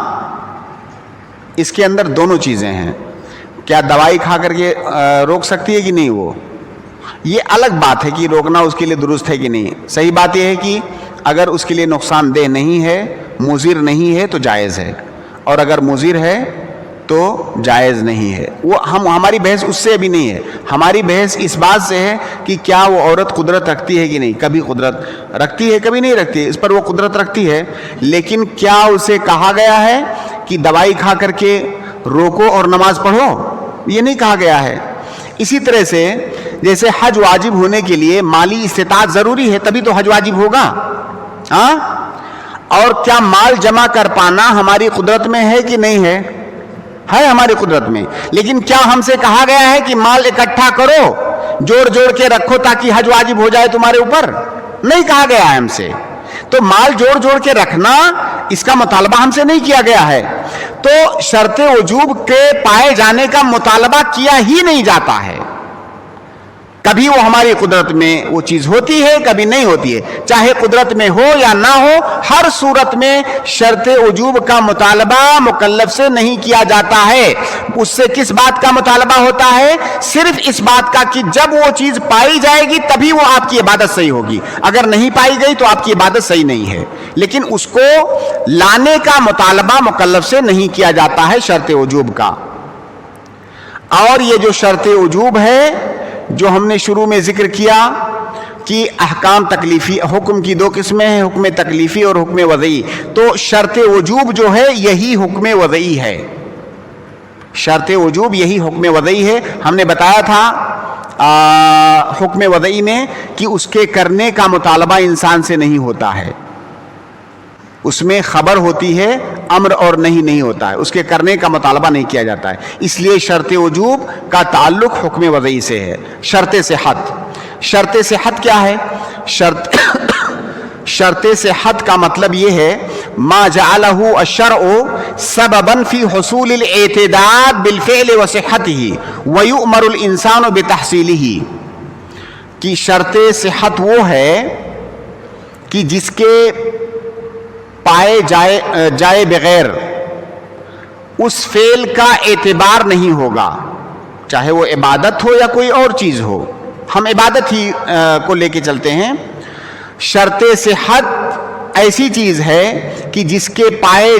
اس کے اندر دونوں چیزیں ہیں. کیا دوائی کھا کر کے روک سکتی ہے کہ نہیں؟ وہ یہ الگ بات ہے کہ روکنا اس کے لیے درست ہے کہ نہیں. صحیح بات یہ ہے کہ اگر اس کے لیے نقصان دہ نہیں ہے، مضر نہیں ہے تو جائز ہے، اور اگر مضر ہے تو جائز نہیں ہے. وہ ہماری بحث اس سے ابھی نہیں ہے. ہماری بحث اس بات سے ہے کہ کیا وہ عورت قدرت رکھتی ہے کہ نہیں. کبھی قدرت رکھتی ہے کبھی نہیں رکھتی ہے، اس پر وہ قدرت رکھتی ہے. لیکن کیا اسے کہا گیا ہے کہ دوائی کھا کر کے روکو اور نماز پڑھو؟ یہ نہیں کہا گیا ہے. اسی طرح سے جیسے حج واجب ہونے کے لیے مالی استطاعت ضروری ہے، تبھی تو حج واجب ہوگا. ہاں، اور کیا مال جمع کر پانا ہماری قدرت میں ہے کہ نہیں ہے؟ ہے ہماری قدرت میں. لیکن کیا ہم سے کہا گیا ہے کہ مال اکٹھا کرو، جوڑ جوڑ کے رکھو تاکہ حج واجب ہو جائے تمہارے اوپر؟ نہیں کہا گیا ہے ہم سے. تو مال جوڑ جوڑ کے رکھنا اس کا مطالبہ ہم سے نہیں کیا گیا ہے. تو شرط وجوب کے پائے جانے کا مطالبہ کیا ہی نہیں جاتا ہے. کبھی وہ ہماری قدرت میں وہ چیز ہوتی ہے، کبھی نہیں ہوتی ہے. چاہے قدرت میں ہو یا نہ ہو، ہر صورت میں شرط وجوب کا مطالبہ مکلف سے نہیں کیا جاتا ہے. اس سے کس بات کا مطالبہ ہوتا ہے؟ صرف اس بات کا کہ جب وہ چیز پائی جائے گی تبھی وہ آپ کی عبادت صحیح ہوگی. اگر نہیں پائی گئی تو آپ کی عبادت صحیح نہیں ہے. لیکن اس کو لانے کا مطالبہ مکلف سے نہیں کیا جاتا ہے شرط وجوب کا. اور یہ جو شرط وجوب ہے جو ہم نے شروع میں ذکر کیا کہ احکام تکلیفی، حکم کی 2 قسمیں ہیں، حکم تکلیفی اور حکم وضعی. تو شرط وجوب جو ہے یہی حکم وضعی ہے. شرط وجوب یہی حکم وضعی ہے. ہم نے بتایا تھا حکم وضعی میں کہ اس کے کرنے کا مطالبہ انسان سے نہیں ہوتا ہے. اس میں خبر ہوتی ہے، امر اور نہیں ہوتا ہے. اس کے کرنے کا مطالبہ نہیں کیا جاتا ہے. اس لیے شرط وجوب کا تعلق حکم وضعی سے ہے. شرط صحت. شرط صحت کیا ہے؟ شرط صحت کا مطلب یہ ہے ما جعلہ الشرع سببا فی حصول الاعتداد بالفعل وصحته ویؤمر الانسان بتحصیلہ. کہ شرط صحت وہ ہے کہ جس کے پائے جائے بغیر اس فعل کا اعتبار نہیں ہوگا، چاہے وہ عبادت ہو یا کوئی اور چیز ہو. ہم عبادت ہی کو لے کے چلتے ہیں. شرط صحت ایسی چیز ہے کہ جس کے پائے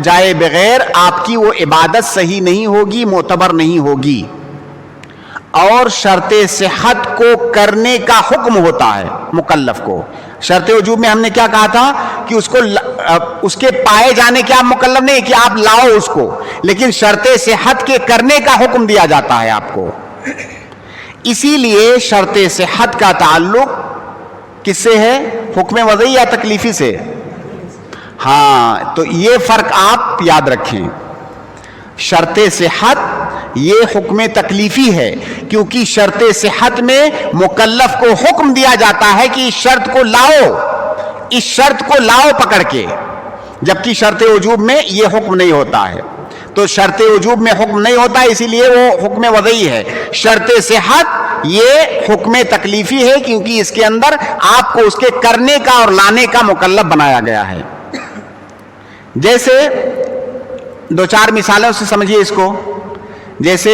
جائے بغیر آپ کی وہ عبادت صحیح نہیں ہوگی، معتبر نہیں ہوگی. اور شرط صحت کو کرنے کا حکم ہوتا ہے مکلف کو. شرط وجوب میں ہم نے کیا کہا تھا کہ اس کے پائے جانے کے آپ مکلف نہیں کہ آپ لاؤ اس کو، لیکن شرط صحت کے کرنے کا حکم دیا جاتا ہے آپ کو. اسی لیے شرط صحت کا تعلق کس سے ہے؟ حکم وضعی یا تکلیفی سے؟ ہاں، تو یہ فرق آپ یاد رکھیں. شرط صحت یہ حکم تکلیفی ہے، کیونکہ شرط صحت میں مکلف کو حکم دیا جاتا ہے کہ اس شرط کو لاؤ، اس شرط کو لاؤ پکڑ کے. جبکہ شرط وجوب میں یہ حکم نہیں ہوتا ہے. تو شرط وجوب میں حکم نہیں ہوتا ہے، اسی لیے وہ حکم وضعی ہے. شرط صحت یہ حکم تکلیفی ہے، کیونکہ اس کے اندر آپ کو اس کے کرنے کا اور لانے کا مکلف بنایا گیا ہے. جیسے 2-4 مثالوں سے سمجھیے اس کو. جیسے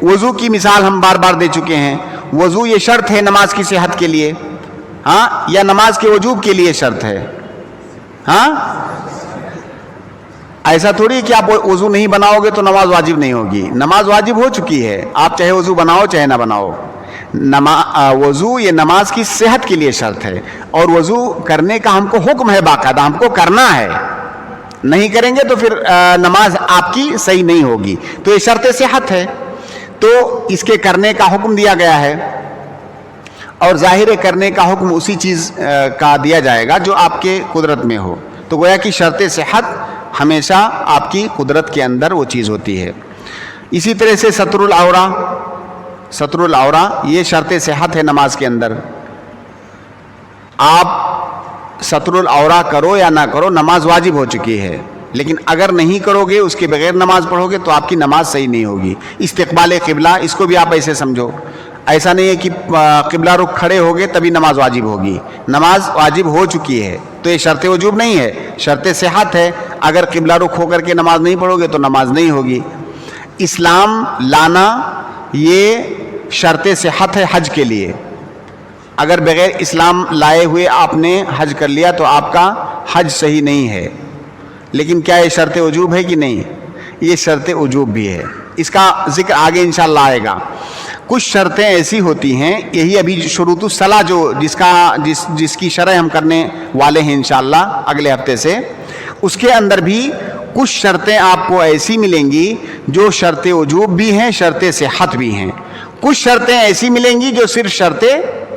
وضو کی مثال ہم بار بار دے چکے ہیں. وضو یہ شرط ہے نماز کی صحت کے لیے؟ ہاں، یا نماز کے وجوب کے لیے شرط ہے؟ ہاں، ایسا تھوڑی کہ آپ وضو نہیں بناؤ گے تو نماز واجب نہیں ہوگی. نماز واجب ہو چکی ہے، آپ چاہے وضو بناؤ چاہے نہ بناؤ. وضو یہ نماز کی صحت کے لیے شرط ہے، اور وضو کرنے کا ہم کو حکم ہے، باقاعدہ ہم کو کرنا ہے. نہیں کریں گے تو پھر نماز آپ کی صحیح نہیں ہوگی. تو یہ شرط صحت ہے، تو اس کے کرنے کا حکم دیا گیا ہے، اور ظاہر کرنے کا حکم اسی چیز کا دیا جائے گا جو آپ کے قدرت میں ہو. تو گویا کہ شرط صحت ہمیشہ آپ کی قدرت کے اندر وہ چیز ہوتی ہے. اسی طرح سے ستر العورہ یہ شرط صحت ہے نماز کے اندر. آپ ستر العورہ کرو یا نہ کرو، نماز واجب ہو چکی ہے، لیکن اگر نہیں کرو گے، اس کے بغیر نماز پڑھو گے تو آپ کی نماز صحیح نہیں ہوگی. استقبال قبلہ، اس کو بھی آپ ایسے سمجھو. ایسا نہیں ہے کہ قبلہ رخ کھڑے ہوگے تبھی نماز واجب ہوگی. نماز واجب ہو چکی ہے، تو یہ شرط وجوب نہیں ہے، شرط صحت ہے. اگر قبلہ رخ ہو کر کے نماز نہیں پڑھو گے تو نماز نہیں ہوگی. اسلام لانا یہ شرط صحت ہے حج کے لیے. اگر بغیر اسلام لائے ہوئے آپ نے حج کر لیا تو آپ کا حج صحیح نہیں ہے. لیکن کیا یہ شرط وجوب ہے کہ نہیں؟ یہ شرط وجوب بھی ہے. اس کا ذکر آگے انشاءاللہ آئے گا. کچھ شرطیں ایسی ہوتی ہیں، یہی ابھی شروط الصلاح جو جس کی شرح ہم کرنے والے ہیں انشاءاللہ اگلے ہفتے سے، اس کے اندر بھی کچھ شرطیں آپ کو ایسی ملیں گی جو شرط وجوب بھی ہیں، شرط صحت بھی ہیں. کچھ شرطیں ایسی ملیں گی جو صرف شرط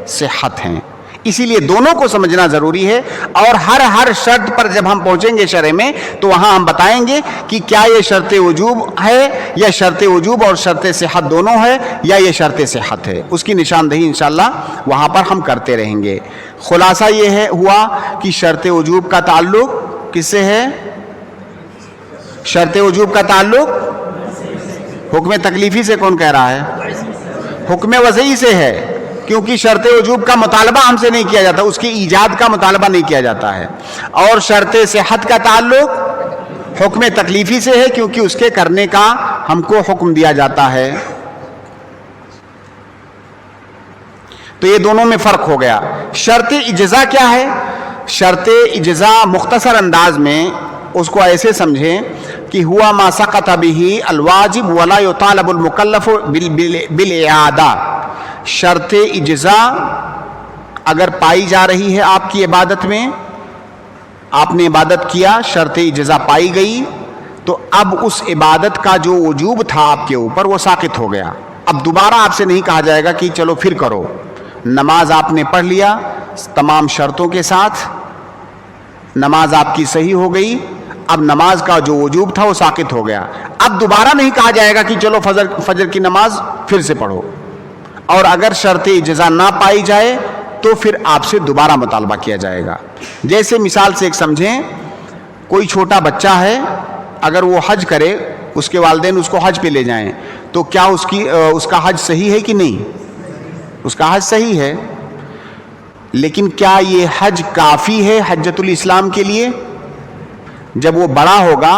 صحت ہیں. اسی لیے دونوں کو سمجھنا ضروری ہے، اور ہر شرط پر جب ہم پہنچیں گے شرح میں تو وہاں ہم بتائیں گے کہ کیا یہ شرط وجوب ہے، یا شرط وجوب اور شرط صحت دونوں ہے، یا یہ شرط صحت ہے. اس کی نشاندہی انشاءاللہ وہاں پر ہم کرتے رہیں گے. خلاصہ یہ ہوا کہ شرط وجوب کا تعلق کس سے ہے؟ شرط وجوب کا تعلق حکم تکلیفی سے کون کہہ رہا ہے؟ حکم وضعی سے ہے، کیونکہ شرط وجوب کا مطالبہ ہم سے نہیں کیا جاتا، اس کی ایجاد کا مطالبہ نہیں کیا جاتا ہے. اور شرط صحت کا تعلق حکم تکلیفی سے ہے، کیونکہ اس کے کرنے کا ہم کو حکم دیا جاتا ہے. تو یہ دونوں میں فرق ہو گیا. شرط اجزا کیا ہے؟ شرط اجزا مختصر انداز میں اس کو ایسے سمجھیں کہ ہوا ما سقط به الواجب ولا يطالب المکلف بالاعادہ. شرط اجزا اگر پائی جا رہی ہے آپ کی عبادت میں، آپ نے عبادت کیا، شرط اجزا پائی گئی، تو اب اس عبادت کا جو وجوب تھا آپ کے اوپر وہ ساقط ہو گیا. اب دوبارہ آپ سے نہیں کہا جائے گا کہ چلو پھر کرو. نماز آپ نے پڑھ لیا تمام شرطوں کے ساتھ، نماز آپ کی صحیح ہو گئی، اب نماز کا جو وجوب تھا وہ ساقط ہو گیا. اب دوبارہ نہیں کہا جائے گا کہ چلو فجر کی نماز پھر سے پڑھو. اور اگر شرط اجزا نہ پائی جائے تو پھر آپ سے دوبارہ مطالبہ کیا جائے گا. جیسے مثال سے ایک سمجھیں، کوئی چھوٹا بچہ ہے، اگر وہ حج کرے، اس کے والدین اس کو حج پہ لے جائیں، تو کیا اس کا حج صحیح ہے کہ نہیں؟ اس کا حج صحیح ہے. لیکن کیا یہ حج کافی ہے حجۃ الاسلام کے لیے؟ جب وہ بڑا ہوگا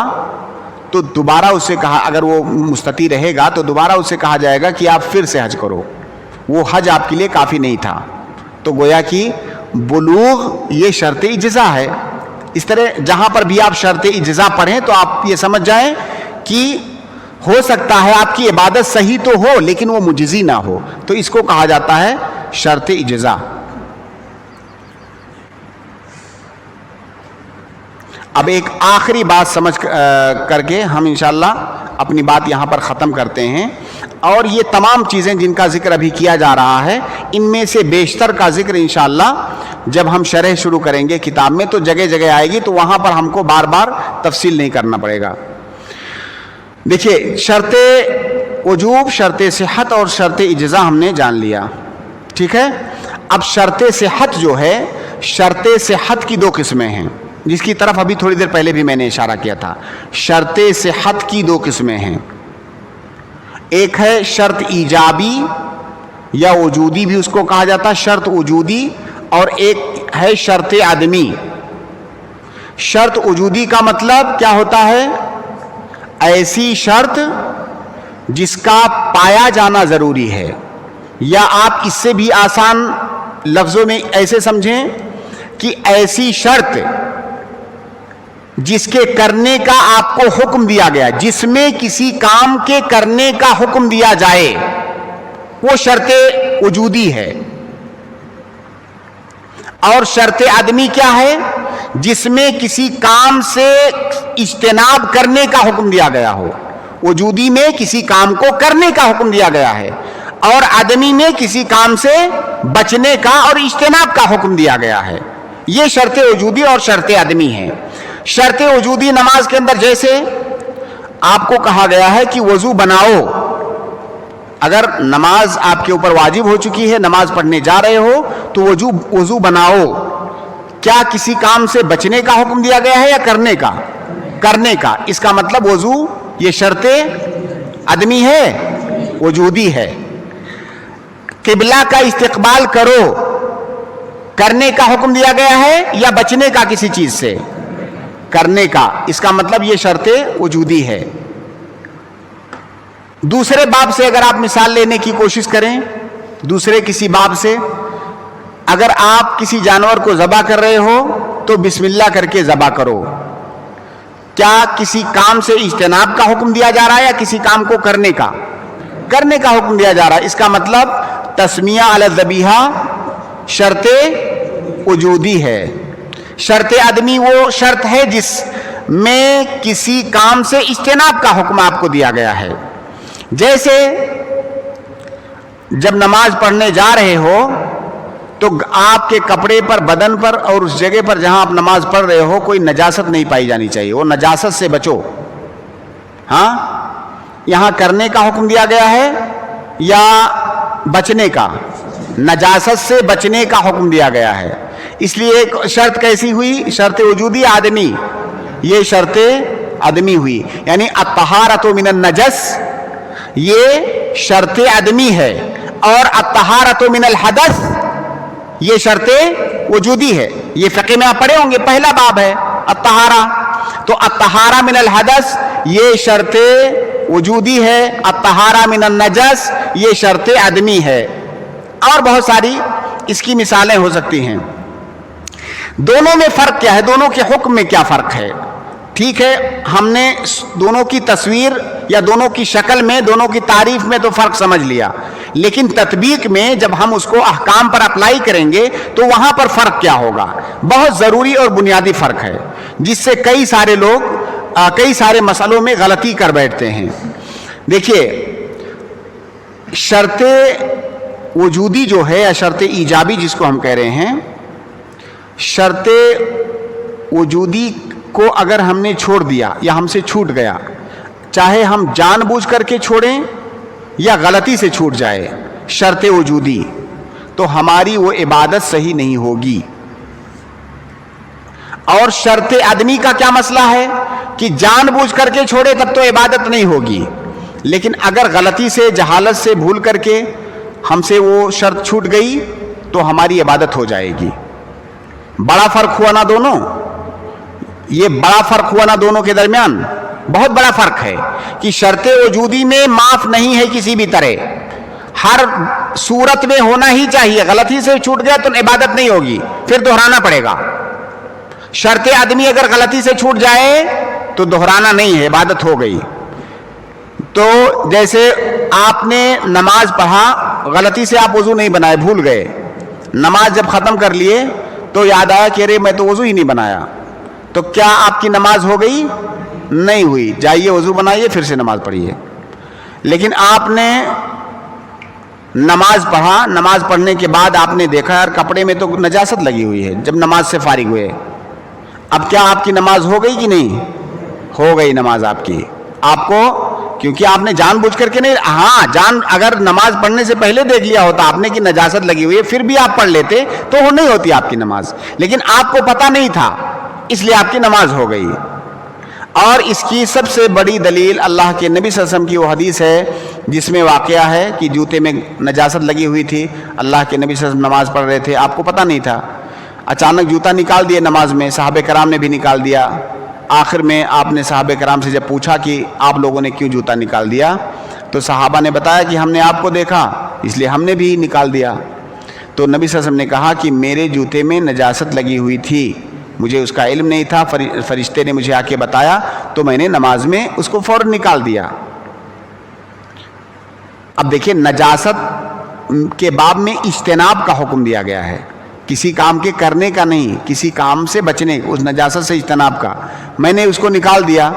تو دوبارہ اس سے کہا، اگر وہ مستطیع رہے گا تو دوبارہ اس سے کہا جائے گا کہ آپ پھر سے حج کرو. وہ حج آپ کے لیے کافی نہیں تھا. تو گویا کہ بلوغ یہ شرط اجزا ہے. اس طرح جہاں پر بھی آپ شرط اجزا پڑھیں تو آپ یہ سمجھ جائیں کہ ہو سکتا ہے آپ کی عبادت صحیح تو ہو لیکن وہ مجزی نہ ہو، تو اس کو کہا جاتا ہے شرط اجزا. اب ایک آخری بات سمجھ کر کے ہم انشاءاللہ اپنی بات یہاں پر ختم کرتے ہیں. اور یہ تمام چیزیں جن کا ذکر ابھی کیا جا رہا ہے، ان میں سے بیشتر کا ذکر انشاءاللہ جب ہم شرح شروع کریں گے کتاب میں تو جگہ جگہ آئے گی، تو وہاں پر ہم کو بار بار تفصیل نہیں کرنا پڑے گا. دیکھیے، شرط وجوب، شرط صحت اور شرط اجزا ہم نے جان لیا، ٹھیک ہے. اب شرط صحت جو ہے، شرط صحت کی دو قسمیں ہیں، جس کی طرف ابھی تھوڑی دیر پہلے بھی میں نے اشارہ کیا تھا. شرط صحت کی دو قسمیں ہیں. ایک ہے شرط ایجابی یا وجودی بھی اس کو کہا جاتا ہے، شرط وجودی، اور ایک ہے شرط عدمی. شرط وجودی کا مطلب کیا ہوتا ہے؟ ایسی شرط جس کا پایا جانا ضروری ہے. یا آپ اس سے بھی آسان لفظوں میں ایسے سمجھیں کہ ایسی شرط جس کے کرنے کا آپ کو حکم دیا گیا، جس میں کسی کام کے کرنے کا حکم دیا جائے، وہ شرط وجودی ہے. اور شرط عدمی کیا ہے؟ جس میں کسی کام سے اجتناب کرنے کا حکم دیا گیا ہو. وجودی میں کسی کام کو کرنے کا حکم دیا گیا ہے، اور عدمی میں کسی کام سے بچنے کا اور اجتناب کا حکم دیا گیا ہے. یہ شرط وجودی اور شرط عدمی ہے. شرط وجودی نماز کے اندر جیسے آپ کو کہا گیا ہے کہ وضو بناؤ. اگر نماز آپ کے اوپر واجب ہو چکی ہے، نماز پڑھنے جا رہے ہو تو وضو بناؤ. کیا کسی کام سے بچنے کا حکم دیا گیا ہے یا کرنے کا؟ کرنے کا. اس کا مطلب وضو یہ شرط عدمی ہے، وجودی ہے. قبلہ کا استقبال کرو، کرنے کا حکم دیا گیا ہے یا بچنے کا کسی چیز سے؟ کرنے کا. اس کا مطلب یہ شرط وجودی ہے. دوسرے باب سے اگر آپ مثال لینے کی کوشش کریں، دوسرے کسی باب سے، اگر آپ کسی جانور کو ذبح کر رہے ہو تو بسم اللہ کر کے ذبح کرو. کیا کسی کام سے اجتناب کا حکم دیا جا رہا ہے یا کسی کام کو کرنے کا؟ کرنے کا حکم دیا جا رہا ہے. اس کا مطلب تسمیہ علی الذبیحہ شرط وجودی ہے. شرط عدمی وہ شرط ہے جس میں کسی کام سے اجتناب کا حکم آپ کو دیا گیا ہے. جیسے جب نماز پڑھنے جا رہے ہو تو آپ کے کپڑے پر، بدن پر اور اس جگہ پر جہاں آپ نماز پڑھ رہے ہو کوئی نجاست نہیں پائی جانی چاہیے. وہ نجاست سے بچو. ہاں، یہاں کرنے کا حکم دیا گیا ہے یا بچنے کا؟ نجاست سے بچنے کا حکم دیا گیا ہے. اس لیے ایک شرط کیسی ہوئی؟ شرط وجودی آدمی. یہ شرط آدمی ہوئی، یعنی الطہارۃ من النجس یہ شرط آدمی ہے، اور الطہارۃ من الحدث یہ شرط وجودی ہے. یہ فقہ میں آپ پڑھے ہوں گے، پہلا باب ہے الطہارہ. تو الطہارہ من الحدث یہ شرط وجودی ہے، الطہارہ من النجس یہ شرط آدمی ہے. اور بہت ساری اس کی مثالیں ہو سکتی ہیں. دونوں میں فرق کیا ہے؟ دونوں کے حکم میں کیا فرق ہے؟ ٹھیک ہے، ہم نے دونوں کی تصویر یا دونوں کی شکل میں، دونوں کی تعریف میں تو فرق سمجھ لیا، لیکن تطبیق میں جب ہم اس کو احکام پر اپلائی کریں گے تو وہاں پر فرق کیا ہوگا؟ بہت ضروری اور بنیادی فرق ہے، جس سے کئی سارے لوگ کئی سارے مسئلوں میں غلطی کر بیٹھتے ہیں. دیکھیے، شرط وجودی جو ہے یا شرط ایجابی جس کو ہم کہہ رہے ہیں، شرط وجودی کو اگر ہم نے چھوڑ دیا یا ہم سے چھوٹ گیا، چاہے ہم جان بوجھ کر کے چھوڑیں یا غلطی سے چھوٹ جائے شرط وجودی، تو ہماری وہ عبادت صحیح نہیں ہوگی. اور شرط آدمی کا کیا مسئلہ ہے کہ جان بوجھ کر کے چھوڑے تب تو عبادت نہیں ہوگی، لیکن اگر غلطی سے، جہالت سے، بھول کر کے ہم سے وہ شرط چھوٹ گئی تو ہماری عبادت ہو جائے گی. بڑا فرق ہوا نا دونوں؟ یہ بڑا فرق ہوا نا دونوں کے درمیان؟ بہت بڑا فرق ہے کہ شرط وجودی میں معاف نہیں ہے کسی بھی طرح، ہر صورت میں ہونا ہی چاہیے. غلطی سے چھوٹ گیا تو عبادت نہیں ہوگی، پھر دہرانا پڑے گا. شرط آدمی اگر غلطی سے چھوٹ جائے تو دہرانا نہیں ہے، عبادت ہو گئی. تو جیسے آپ نے نماز پڑھا، غلطی سے آپ وضو نہیں بنائے، بھول گئے، نماز جب ختم کر لیے تو یاد آیا کہ ارے میں تو وضو ہی نہیں بنایا، تو کیا آپ کی نماز ہو گئی؟ نہیں ہوئی. جائیے وضو بنائیے، پھر سے نماز پڑھیے. لیکن آپ نے نماز پڑھا، نماز پڑھنے کے بعد آپ نے دیکھا یار کپڑے میں تو نجاست لگی ہوئی ہے جب نماز سے فارغ ہوئے. اب کیا آپ کی نماز ہو گئی کہ نہیں؟ ہو گئی نماز آپ کی. آپ کو کیونکہ آپ نے جان بوجھ کر کے نہیں، ہاں جان اگر نماز پڑھنے سے پہلے دیکھ لیا ہوتا آپ نے کہ نجاست لگی ہوئی ہے، پھر بھی آپ پڑھ لیتے تو وہ نہیں ہوتی آپ کی نماز. لیکن آپ کو پتہ نہیں تھا، اس لیے آپ کی نماز ہو گئی. اور اس کی سب سے بڑی دلیل اللہ کے نبی صلی اللہ علیہ وسلم کی وہ حدیث ہے جس میں واقعہ ہے کہ جوتے میں نجاست لگی ہوئی تھی. اللہ کے نبی صلی اللہ علیہ وسلم نماز پڑھ رہے تھے، آپ کو پتہ نہیں تھا، اچانک جوتا نکال دیے نماز میں، صحابہ کرام نے بھی نکال دیا. آخر میں آپ نے صحابہ کرام سے جب پوچھا کہ آپ لوگوں نے کیوں جوتا نکال دیا، تو صحابہ نے بتایا کہ ہم نے آپ کو دیکھا اس لیے ہم نے بھی نکال دیا. تو نبی صلی اللہ علیہ وسلم نے کہا کہ میرے جوتے میں نجاست لگی ہوئی تھی, مجھے اس کا علم نہیں تھا, فرشتے نے مجھے آ کے بتایا تو میں نے نماز میں اس کو فوراً نکال دیا. اب دیکھیں, نجاست کے باب میں اجتناب کا حکم دیا گیا ہے, کسی کام کے کرنے کا نہیں, کسی کام سے بچنے, اس نجاست سے اجتناب کا. میں نے اس کو نکال دیا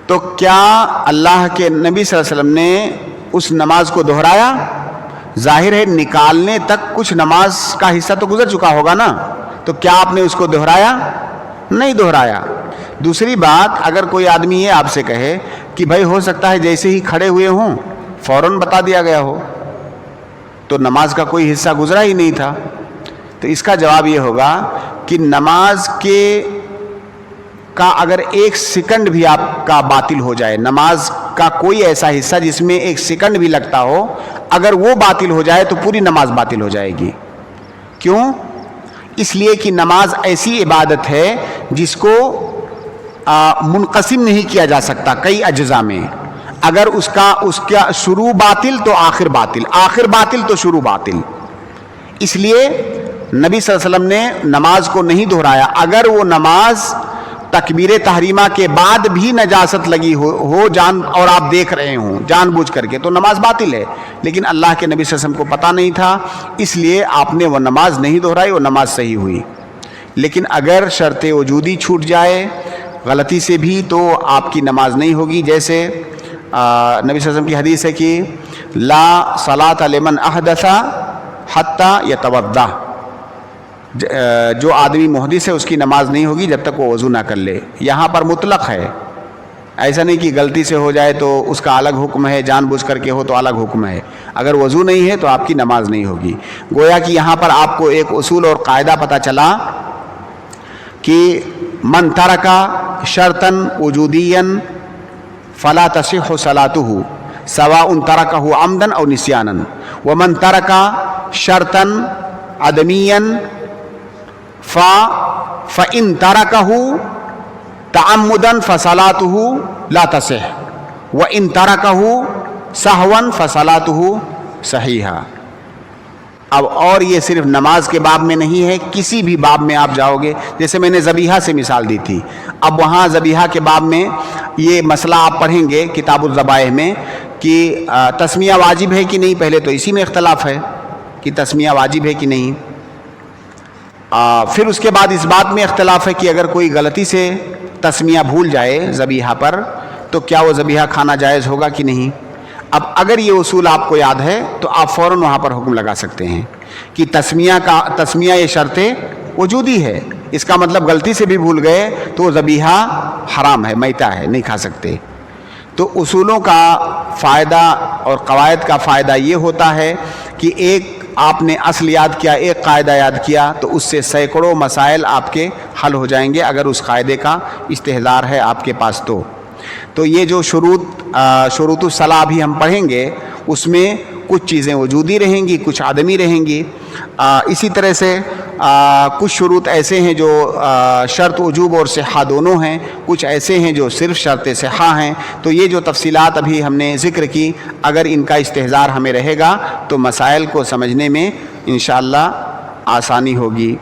تو کیا اللہ کے نبی صلی اللہ علیہ وسلم نے اس نماز کو دہرایا؟ ظاہر ہے نکالنے تک کچھ نماز کا حصہ تو گزر چکا ہوگا نا, تو کیا آپ نے اس کو دہرایا؟ نہیں دہرایا. دوسری بات, اگر کوئی آدمی یہ آپ سے کہے کہ بھائی ہو سکتا ہے جیسے ہی کھڑے ہوئے ہوں فوراً بتا دیا گیا ہو, تو نماز کا کوئی حصہ گزرا ہی نہیں تھا, تو اس کا جواب یہ ہوگا کہ نماز کا اگر ایک سیکنڈ بھی آپ کا باطل ہو جائے, نماز کا کوئی ایسا حصہ جس میں ایک سیکنڈ بھی لگتا ہو, اگر وہ باطل ہو جائے تو پوری نماز باطل ہو جائے گی. کیوں؟ اس لیے کہ نماز ایسی عبادت ہے جس کو منقسم نہیں کیا جا سکتا کئی اجزاء میں. اگر اس کا شروع باطل تو آخر باطل, آخر باطل تو شروع باطل. اس لیے نبی صلی اللہ علیہ وسلم نے نماز کو نہیں دہرایا. اگر وہ نماز تکبیر تحریمہ کے بعد بھی نجاست لگی ہو جان اور آپ دیکھ رہے ہوں جان بوجھ کر کے, تو نماز باطل ہے. لیکن اللہ کے نبی صلی اللہ علیہ وسلم کو پتہ نہیں تھا, اس لیے آپ نے وہ نماز نہیں دہرائی, وہ نماز صحیح ہوئی. لیکن اگر شرط وجودی چھوٹ جائے غلطی سے بھی تو آپ کی نماز نہیں ہوگی. جیسے نبی صلی اللہ علیہ وسلم کی حدیث ہے کہ لا صلاۃ لمن احدث حتی یتوضا, جو آدمی محدث ہے اس کی نماز نہیں ہوگی جب تک وہ وضو نہ کر لے. یہاں پر مطلق ہے, ایسا نہیں کہ غلطی سے ہو جائے تو اس کا الگ حکم ہے, جان بوجھ کر کے ہو تو الگ حکم ہے. اگر وضو نہیں ہے تو آپ کی نماز نہیں ہوگی. گویا کہ یہاں پر آپ کو ایک اصول اور قاعدہ پتہ چلا کہ من ترک شرطا وجودیا فلا تصح صلاته سواء ترکه عمدا او نسیانا, ومن ترک شرطا عدمیا فإن تركه تعمدا فصلاته لا تصح وإن تركه سهوا فصلاته صحیحہ. اب اور یہ صرف نماز کے باب میں نہیں ہے, کسی بھی باب میں آپ جاؤ گے, جیسے میں نے ذبیحہ سے مثال دی تھی, اب وہاں ذبیحہ کے باب میں یہ مسئلہ آپ پڑھیں گے کتاب الذبائح میں کہ تسمیہ واجب ہے کہ نہیں. پہلے تو اسی میں اختلاف ہے کہ تسمیہ واجب ہے کہ نہیں. پھر اس کے بعد اس بات میں اختلاف ہے کہ اگر کوئی غلطی سے تسمیہ بھول جائے ذبیحہ پر تو کیا وہ ذبیحہ کھانا جائز ہوگا کہ نہیں. اب اگر یہ اصول آپ کو یاد ہے تو آپ فوراً وہاں پر حکم لگا سکتے ہیں کہ تسمیہ یہ شرط وجودی ہے, اس کا مطلب غلطی سے بھی بھول گئے تو وہ ذبیحہ حرام ہے, میتہ ہے, نہیں کھا سکتے. تو اصولوں کا فائدہ اور قواعد کا فائدہ یہ ہوتا ہے کہ ایک آپ نے اصل یاد کیا, ایک قاعدہ یاد کیا تو اس سے سینکڑوں مسائل آپ کے حل ہو جائیں گے اگر اس قاعدے کا استحضار ہے آپ کے پاس. تو یہ جو شروط الصلاح بھی ہم پڑھیں گے اس میں کچھ چیزیں وجودی رہیں گی, کچھ عدمی رہیں گی. اسی طرح سے کچھ شروط ایسے ہیں جو شرط وجوب اور صحہ دونوں ہیں, کچھ ایسے ہیں جو صرف شرط صحہ ہیں. تو یہ جو تفصیلات ابھی ہم نے ذکر کی, اگر ان کا استحضار ہمیں رہے گا تو مسائل کو سمجھنے میں انشاءاللہ آسانی ہوگی.